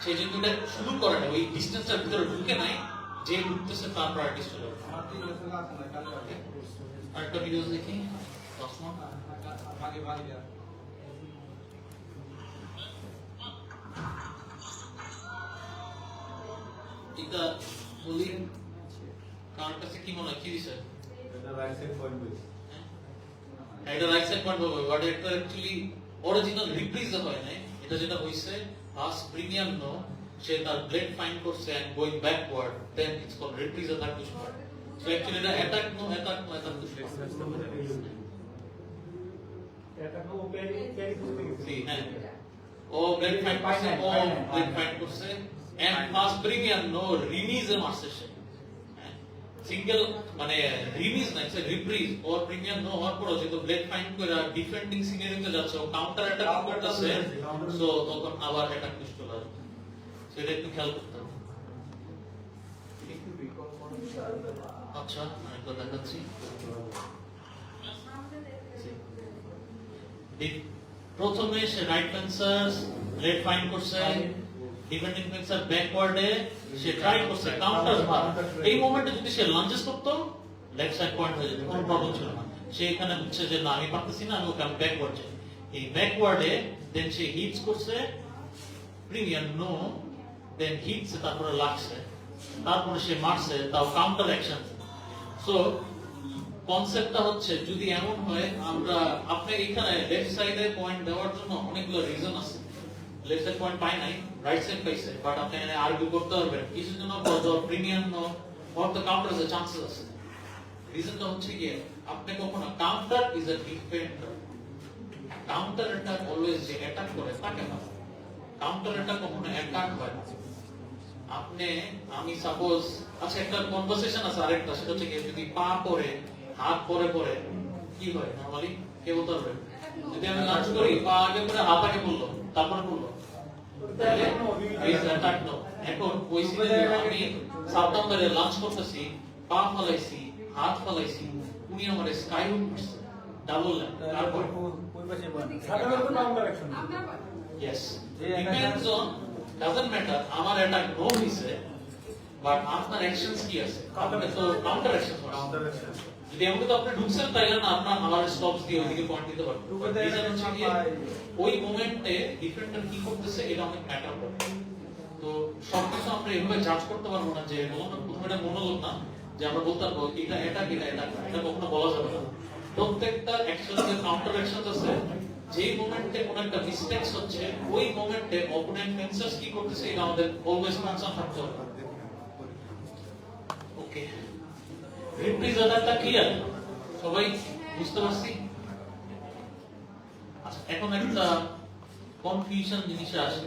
সে যদি এটা শুরু করে না, ওই ডিসটেন্সটার ভিতরে ঢুকে নাই, যে ঢুকতেছে তার প্রায়োরিটিস চলে আসে। আরেকটা ভিডিও দেখি, এটা বলি কার কাছে কি মনে হয়, কি বিষয়? এটা রাইট সাইড পয়েন্ট বলছি। এটা রাইট সাইড পয়েন্ট হবে, বাট এটা অ্যাকচুয়ালি অরিজিনাল রিপ্রিজ হয় নাই। এটা যেটা হইছে ফার্স্ট প্রিমিয়াম নো, সে তার ব্লেড ফাইন্ড করছে and going backward, then it's called reprise attack to shot. So actually এটা অ্যাটাক নো টু শট। এটা নো প্যারি করতে গেছে। হ্যাঁ, ও ব্লেড ফাইন্ড করছে, ও ব্লেড ফাইন্ড করছে and first premium no release এ মারছে সে। সিঙ্গেল মানে রিলিজ না এটা রিপ্রিজ ওর প্রিমিয়াম নো হওয়ার পরও যেহেতু ব্লেড ফাইন্ড করে ডিফেন্ডিং সিনারিওতে যাচ্ছে ও কাউন্টার অ্যাটাক করতেছে সো তখন আবার অ্যাটাক পুশ চলে আসবে সেটা একটু খেয়াল করতে হবে আচ্ছা আমি তো দেখাচ্ছি প্রথমে সে রাইট ফেন্সার ব্লেড ফাইন্ড করছে ডিফেন্ডিং ফেন্সার ব্যাকওয়ার্ডে সে ট্রাই করছে কাউন্টার মার এই মোমেন্টে যদি সে লাঞ্জেস করতো লেফট সাইড পয়েন্ট হয়ে যেত কোনো প্রবলেম ছিল না সে এখানে বুঝছে যে না আমি পারতেছি না আমি ওকে ব্যাকওয়ার্ড যাই এই ব্যাকওয়ার্ডে দেন সে হিটস করছে প্রিমিয়াম নো দেন হিটস তারপরে লাগছে তারপরে সে মারছে তাও কাউন্টার অ্যাকশন সো কনসেপ্টটা হচ্ছে যদি এমন হয় আমরা আপনি এখানে লেফট সাইডে পয়েন্ট দেওয়ার জন্য অনেকগুলো রিজন আছে লেফট সাইড পয়েন্ট পাই নাই রাইট সাইড পাইছে বাট আপনি এখানে আর্গুই করতে পারবেন কিছুর জন্য premium no or the counter এর চান্সেস আছে রিজনটা হচ্ছে কি আপনি কখনো counter is a defender counter attack always যে অ্যাটাক করে তাকে না কাউন্টার অ্যাটাক কখনো অ্যাটাক হয় না আপনি আমি সাপোজ আচ্ছা একটা কনভারসেশন আছে আরেকটা সেটা হচ্ছে কি যদি পা পরে হাত পরে পরে কি হয় নরমালি কে বলতে পারবে যদি আমি লাঞ্চ করি পা আগে পরে হাত আগে বললো তারপরে বললো তাহলে ইজ অ্যাটাক নো এখন ওই সিচুয়েশনে আমি সাবধান করে লাঞ্চ করতেছি পা ফলাইছি হাত ফলাইছি উনি আমারে স্কাই রুট করছে ডাবল তারপর ওই পাশে বল সাধারণত কাউন্টার অ্যাকশন আমরা yes depends on doesn't matter আমার অ্যাটাক নো হইছে বাট আপনার অ্যাকশনস কি আছে আপনি তো কাউন্টার অ্যাকশন কাউন্টার অ্যাকশন যদি এমনি তো আপনি ঢুকছেন তাইলে না আপনার আমার স্টপস দিয়ে ওইদিকে পয়েন্ট দিতে পারবেন ঢুকে দেয় রিজন হচ্ছে কি না, ওই মোমেন্টে ডিফেন্ডার কি করতেছে এটা অনেক ম্যাটার করে তো সবকিছু আমরা এভাবে জাজ করতে পারবো না যে বললাম প্রথমে এটা মনোলোগ না যে আমরা বলতে পারবো এটা এটা এটা কখনো বলা যাবে না প্রত্যেকটা অ্যাকশনের কাউন্টার অ্যাকশন আছে যেই মোমেন্টে কোন একটা মিস্টেকস হচ্ছে ওই মোমেন্টে অপোনেন্ট ফেন্সার্স কি করতেছে এটা আমাদের অলওয়েজ কনসার্ন থাকতে হবে ওকে রিপ্রিজ অর্ডারটা ক্লিয়ার সবাই বুঝতে পারছি আচ্ছা এখন একটা কনফিউশন জিনিস আসে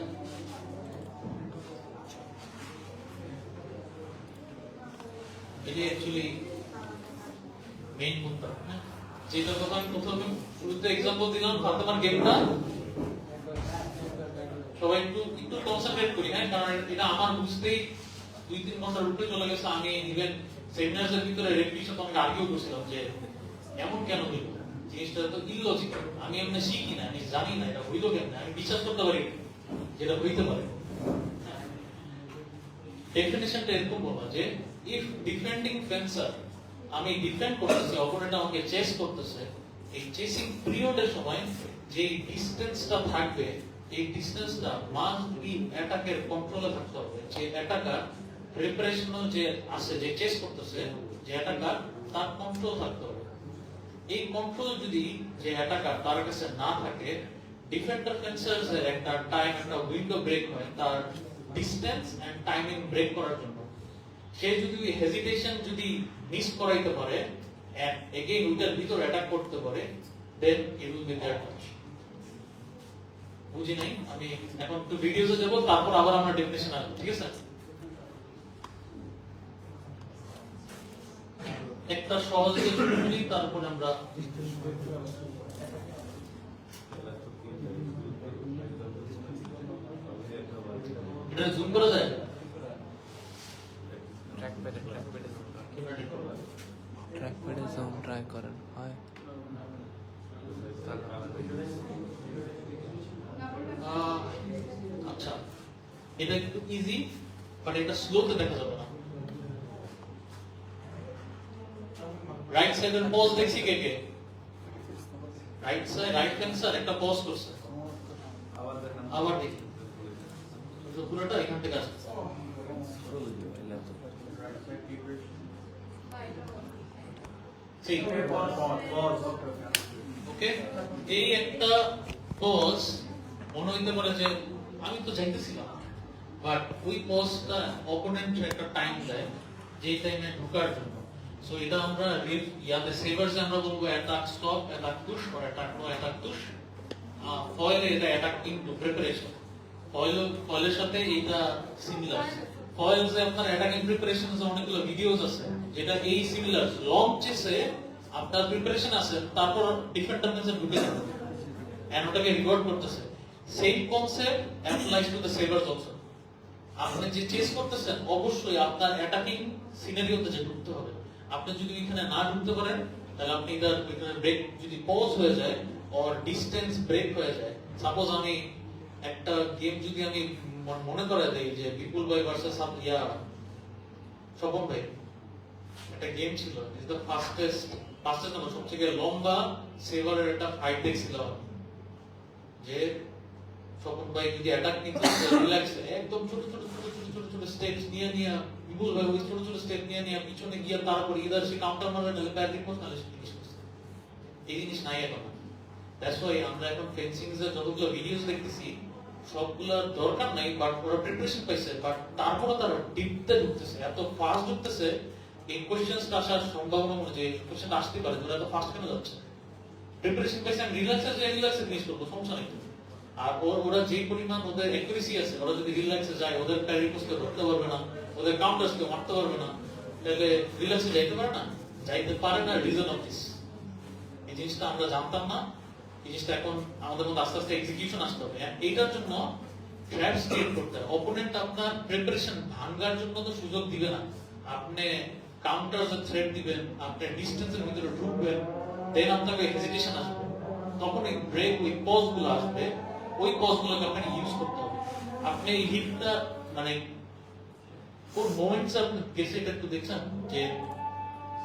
এটা অ্যাকচুয়ালি মেইন মুদ্রা হ্যাঁ যেটা কথা আমি প্রথমে শুরুতে एग्जांपल দিলাম বর্তমান গেমটা সবাই একটু একটু কনসেন্ট্রেট করি হ্যাঁ কারণ এটা আমার বুঝতেই 2-3 ঘন্টার উপরে চলে গেছে আমি ইভেন সেমিনারের ভিতরে রেপিটিশন তো আমি আগেও বলছিলাম যে এমন কেন হইল জিনিসটা তো ইললজিক্যাল আমি এমনি শিখি না আমি জানি না এটা হইলো কেন আমি বিশ্বাস করতে পারি যেটা হইতে পারে ডেফিনিশনটা এরকম বলা যে ইফ ডিফেন্ডিং ফেন্সার আমি ডিফেন্ড করতেছি অপোনেন্ট আমাকে চেস করতেছে এই চেসিং পিরিয়ডের সময় যে ডিসটেন্সটা থাকবে এই ডিসটেন্সটা মাস্ট বি অ্যাটাকের কন্ট্রোলে থাকতে হবে যে অ্যাটাকার প্রিপারেশনাল যে আছে যে চেস করতেছে যে অ্যাটাকার তার কন্ট্রোল থাকতে হবে এই কন্ট্রোল যদি যে অ্যাটাকার তার কাছে না থাকে ডিফেন্ডার ফেন্সার্স এর একটা টাইম একটা উইন্ডো ব্রেক হয় তার ডিসটেন্স এন্ড টাইমিং ব্রেক করার জন্য সে যদি হেজিটেশন যদি মিস করাইতে পারে এন্ড এগেইন উইটার ভিতর অ্যাটাক করতে পারে then it will be there touch বুঝি নাই আমি এখন একটু ভিডিওতে যাব তারপর আবার আমরা ডেফিনিশন আসবো ঠিক আছে একটা সহজ দিয়ে শুরু করি তারপর আমরা এটা জুম করা যায় ট্র্যাকপ্যাডে জুম ট্রাই করেন হয় আচ্ছা এটা একটু ইজি বাট এটা স্লোতে দেখা যাবে না রাইট সাইডের পজ দেখছি কে কে রাইট সাইড রাইট ফেন্সার একটা পজ করছে আবার দেখি তো পুরোটা এখান থেকে আসছে ঠিক ওকে এই একটা পজ মনে হইতে পারে যে আমি তো যাইতেছিলাম বাট ওই পজটা অপোনেন্ট একটা টাইম দেয় যে টাইমে ঢোকার জন্য সো এটা আমরা ইয়াতে সেভার্সে আমরা বলবো attack stop attack push or attack no attack push ফয়েলে এটা অ্যাটাক ইনটু প্রিপারেশন ফয়েলের সাথে এটা সিমিলার ফয়েলসে আপনার অ্যাটাকিং প্রিপারেশনস অনেকগুলো ভিডিওস আছে যেটা এই সিমিলার লং চেসে আপনার প্রিপারেশন আছে তারপর ডিফেন্ডার কাছে ঢুকে যাবে এন্ড ওটাকে রিওয়ার্ড করতেছে same concept applies to the সেভার্স also আপনি যে চেস করতেছেন অবশ্যই আপনার অ্যাটাকিং সিনারিওতে যে ঢুকতে হবে আপনি যদি এখানে না ঢুকতে পারেন তাহলে আপনি এটার ব্রেক যদি পজ হয়ে যায় অর ডিসটেন্স ব্রেক হয়ে যায় সাপোজ আমি একটা গেম যদি আমি মনে করে দেই যে বিপুল ভাই ভার্সেস ইয়া স্বপন ভাই একটা গেম ছিল ইজ দ্য ফাস্টেস্ট না সবথেকে লম্বা সেভারের একটা ফাইট দেখছিল যে স্বপন ভাই যদি অ্যাটাক নিতে রিল্যাক্স একদম ছোট ছোট ছোট ছোট ছোট ছোট স্টেপস নিয়ে বিপুল ভাই ওই ছোট ছোট স্টেপ নিয়ে পিছনে গিয়ে তারপর ইদার সে কাউন্টার মারবে নাহলে প্যার রিপোর্ট নাহলে সে ফিনিশ করছে এই জিনিস নাই এখন দ্যাটস ওয়াই আমরা এখন ফেন্সিং এর যতগুলো ভিডিওস দেখতেছি সবগুলোর দরকার নাই বাট ওরা প্রিপারেশন পাইছে বাট তারপরে তারা ডিপতে ঢুকতেছে এত ফাস্ট ঢুকতেছে এই কোশ্চেনটা আসার সম্ভাবনা অনুযায়ী কোশ্চেন আসতে পারে ওরা এত ফাস্ট কেন যাচ্ছে প্রিপারেশন পাইছে আমি রিল্যাক্সে ফিনিশ করবো সমস্যা নেই আর ওরা যে পরিমাণ ওদের অ্যাকুরেসি আছে ওরা যদি রিল্যাক্সে যায় ওদের প্যারি পোস্টকে ধরতে পারবে না ওদের কাউন্টার্সকে মারতে পারবে না তাহলে রিল্যাক্সে যাইতে পারে না যাইতে পারে না রিজন অফ দিস এই জিনিসটা আমরা জানতাম না এই জিনিসটা এখন আমাদের মধ্যে আস্তে আস্তে এক্সিকিউশন আসতে হবে এইটার জন্য ট্র্যাপস ক্রিয়েট করতে হবে অপোনেন্ট আপনার প্রিপারেশন ভাঙার জন্য তো সুযোগ দিবে না আপনি কাউন্টার থ্রেট দিবেন আপনি ডিস্টেন্সের ভিতরে ঢুকবেন দেন আপনাকে হেজিটেশন আসবে তখন এই ব্রেক ওই পজ গুলো আসবে ওই পজ গুলোকে আপনাকে ইউজ করতে হবে আপনি এই হিটটা মানে কোন মোমেন্টস আপনি গেছে এটা একটু দেখছেন যে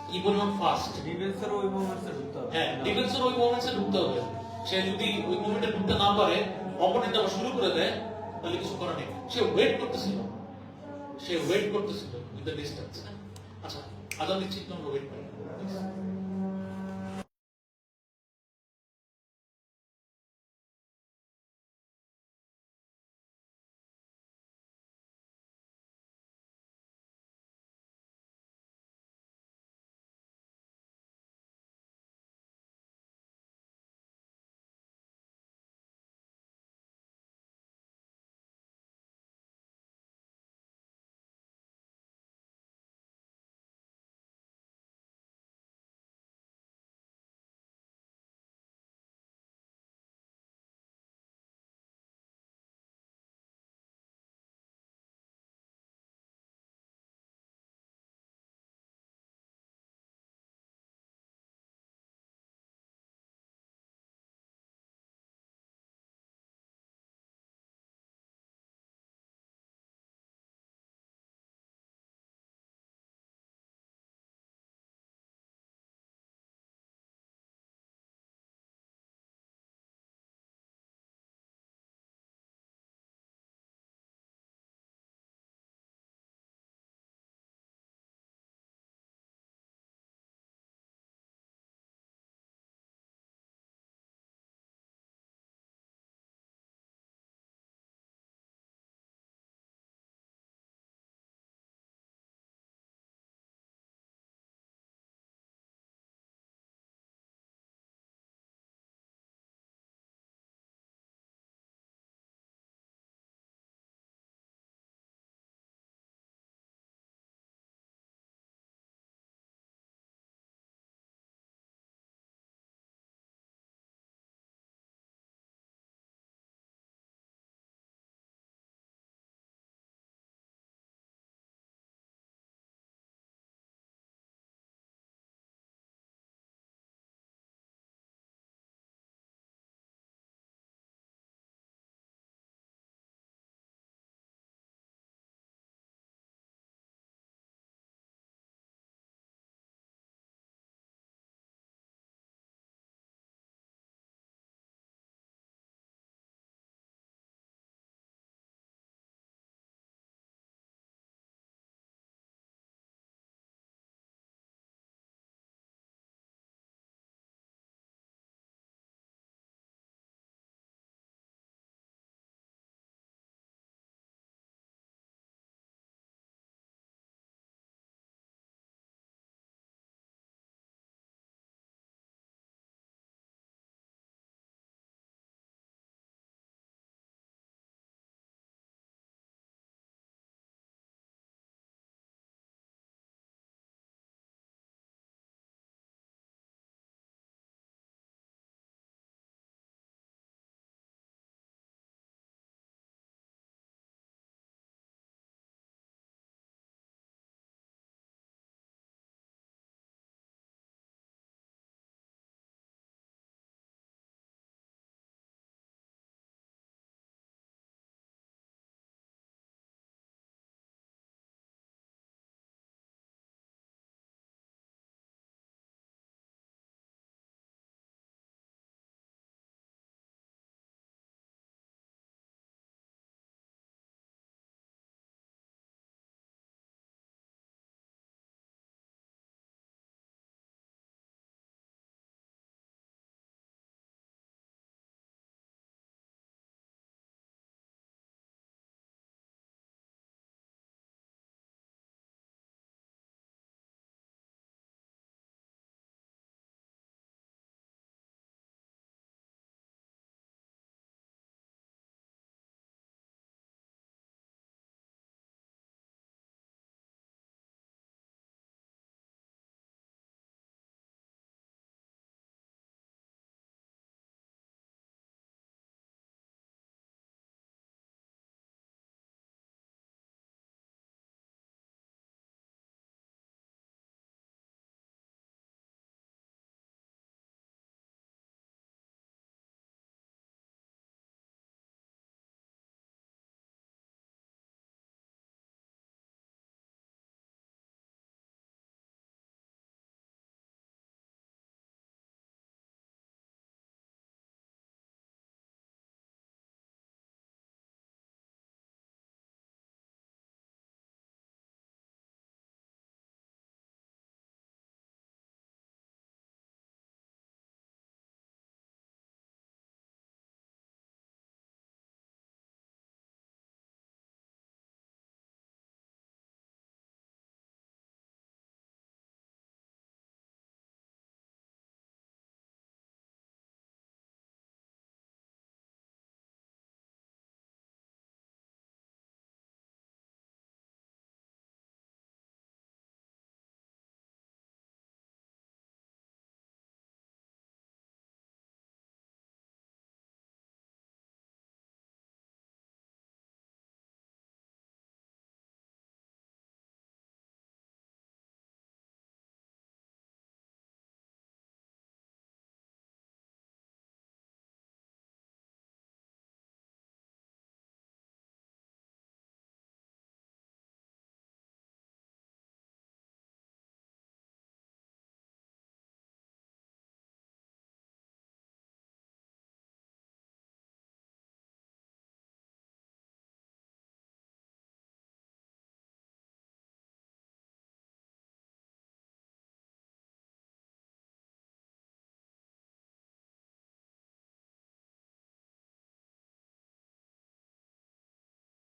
কি পরিমাণ ফাস্ট ডিফেন্সের ওই মোমেন্টসে ঢুকতে হবে হ্যাঁ ডিফেন্সের ওই মোমেন্টসে ঢুকতে হবে সে যদি ওই মোমেন্টে ঢুকতে না পারে অপোনেন্ট আবার শুরু করে দেয় তাহলে কিছু করার নেই সে ওয়েট করতেছিল উইথ দ্য ডিস্টেন্স আচ্ছা আজান দিচ্ছি তোমরা ওয়েট করো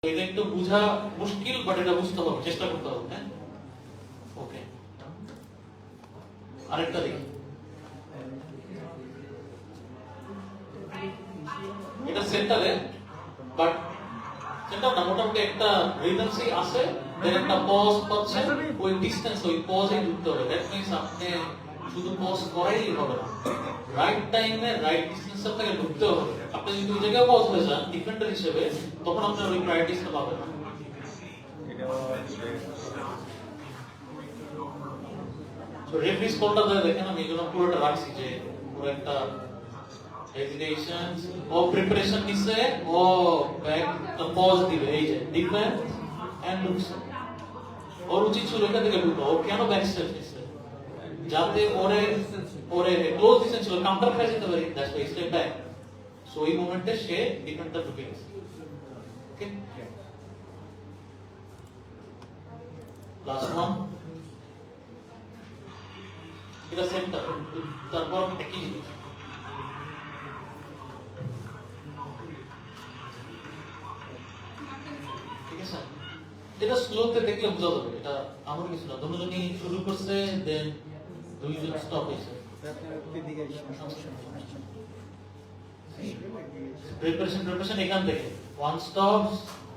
এটা একটু বোঝা মুশকিল, বাট এটা বুঝতে হবে, চেষ্টা করতে হবে। হ্যাঁ, ওকে। আরেকটা দেখি, এটা সেন্টারে, বাট সেন্টার না, মোটামুটি একটা রিলেন্সি আছে, দেন একটা পজ পাচ্ছে, ওই ডিসটেন্স ওই পজে ঢুকতে হবে। দ্যাট মিন্স আপনি শুধু পজ করাই হবে না, রাইট টাইমে রাইট ডিসটেন্সের থেকে ঢুকতে হবে। আপনি যদি ওই জায়গায় পজ হয়ে যান ডিফেন্ডার হিসেবে, তখন আপনার ওই প্রায়োরিটিসটা পাবেন না। তো রেফারিস কলটা দেখেন, আমি এজন্য পুরোটা রাখছি যে পুরো একটা হেজিটেশন ও প্রিপারেশন নিছে, ও ব্যাক পজ দিবে, এই যে ডিফেন্স এন্ড লুকস। ওর উচিত ছিল এখান থেকে ঢুকা, ও কেন ব্যাক স্টেপ নিছে? যাতে ওরে ক্লোজ ডিসটেন্স ছিল, কাউন্টার খেয়ে যেতে পারে, that's why step back. So এই মোমেন্টে সে ডিফেন্ডার ঢুকে গেছে। ওকে, লাস্ট ওয়ান, এটা সেন্টার, তারপর একই জিনিস। ঠিক আছে, এটা স্লোতে দেখলে বোঝা যাবে, এটা আমার কিছু না। দুজনই শুরু করছে, দেন দুইজন স্টপ হয়েছে। প্রিপারেশন এখান থেকে ওয়ান স্টপ,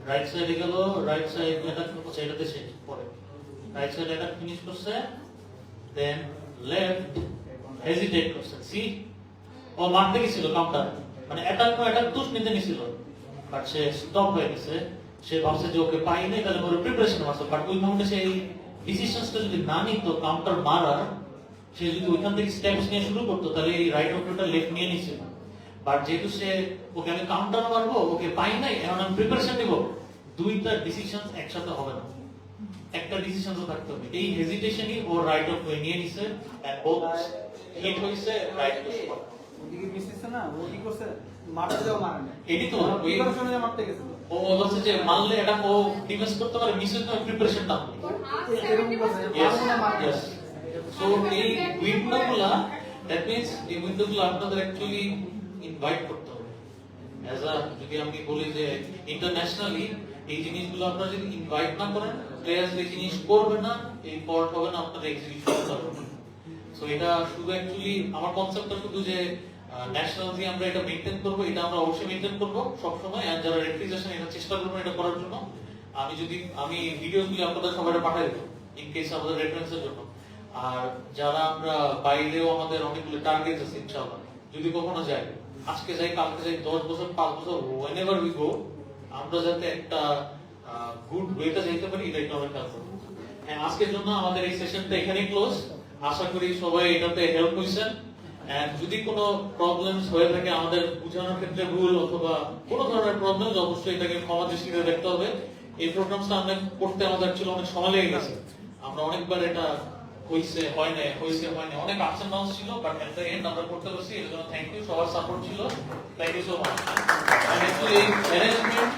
রাইট সাইডে গেল, রাইট সাইড এটা করছে, এটাতে শেষ পরে রাইট সাইড এটা ফিনিশ করছে, দেন লেফট হেজিটেট করছে। সি, ও মারতে গেছিল কাউন্টার, মানে অ্যাটাক তুষ নিতে নিছিল, বাট সে স্টপ হয়ে গেছে। সে ভাবছে যে ওকে পাই নাই, তাহলে ওর প্রিপারেশন মারছে, বাট ওই মোমেন্টে সে এই ডিসিশনসটা যদি না নিত কাউন্টার মারার, সে যদি ওইখান থেকে স্টেপস নিয়ে শুরু করতো, তাহলে এই রাইট অপরটা লেফট নিয়ে নিছিল। বাট যেহেতু সে ওকে আমি কাউন্টার মারবো, ওকে পাই নাই, এখন আমি প্রিপারেশন নিব, দুইটা ডিসিশন একসাথে হবে না, একটা ডিসিশনও থাকতে হবে। এই হেজিটেশনই ও রাইট অফ ওয়ে নিয়ে নিছে, এন্ড বোথ হিট হইছে রাইট টু স্পট। ওদিকে মিসিছে না, ও কি করছে, মারতে যাও মারে না, এডি তো ওই প্রিপারেশনে মারতে গেছে। ও বলছে যে মারলে এটা ও ডিফেন্স করতে পারে, মিস হইতে প্রিপারেশন না। ওর হাত এরকম 70% করছে, Yes, পারবো না মারতে। yes. So এই উইন্ডোগুলা, দ্যাট মিন্স এই উইন্ডোগুলো আপনাদের অ্যাকচুয়ালি ইনভাইট করতে হবে। অ্যাজ আ যদি আমি বলি যে ইন্টারন্যাশনালি এই জিনিসগুলো আপনারা যদি ইনভাইট না করেন, প্লেয়ার্স এই জিনিস করবে না, এই ফল্ট হবে না, আপনারা এক্সিকিউট করতে পারবেন না। সো এটা শুধু অ্যাকচুয়ালি আমার কনসেপ্টটা শুধু যে ন্যাশনাল যে আমরা এটা মেইনটেইন করব, এটা আমরা অবশ্যই মেইনটেইন করব সব সময়, আর যারা রেফ্রিজারেশন এটা চেষ্টা করবেন এটা করার জন্য। আমি ভিডিওগুলো আপনাদের সবাইকে পাঠিয়ে দেব ইন কেস আমাদের রেফারেন্সের জন্য। আর যারা আমরা বাইরেও আমাদের অনেকগুলো টার্গেট আছে ইনশাআল্লাহ, যদি কখনো যাই, আজকে যাই, কালকে যাই, 10 বছর 5 বছর whenever we go, আমরা যাতে একটা গুড ওয়েতে যাইতে পারি, এটা একটু আমরা খেয়াল করব। হ্যাঁ, আজকের জন্য আমাদের এই সেশনটা এখানেই ক্লোজ। আশা করি সবাই এটাতে হেল্প হয়েছেন। এন্ড যদি কোনো প্রবলেমস হয়ে থাকে, আমাদের বোঝানোর ক্ষেত্রে ভুল অথবা কোনো ধরনের প্রবলেম, অবশ্যই এটাকে ক্ষমা দৃষ্টিতে দেখতে হবে। এই প্রোগ্রামটা আমরা করতে আমাদের অ্যাকচুয়ালি অনেক সময় লেগে গেছে, আমরা অনেকবার এটা হইছে হয় না অনেক আপস এন্ড ডাউনস ছিল, বাট এট দ্য এন্ড আমরা করতে পারছি। এর জন্য থ্যাংক ইউ, সবার সাপোর্ট ছিল, thank you so much. And actually এই ম্যানেজমেন্ট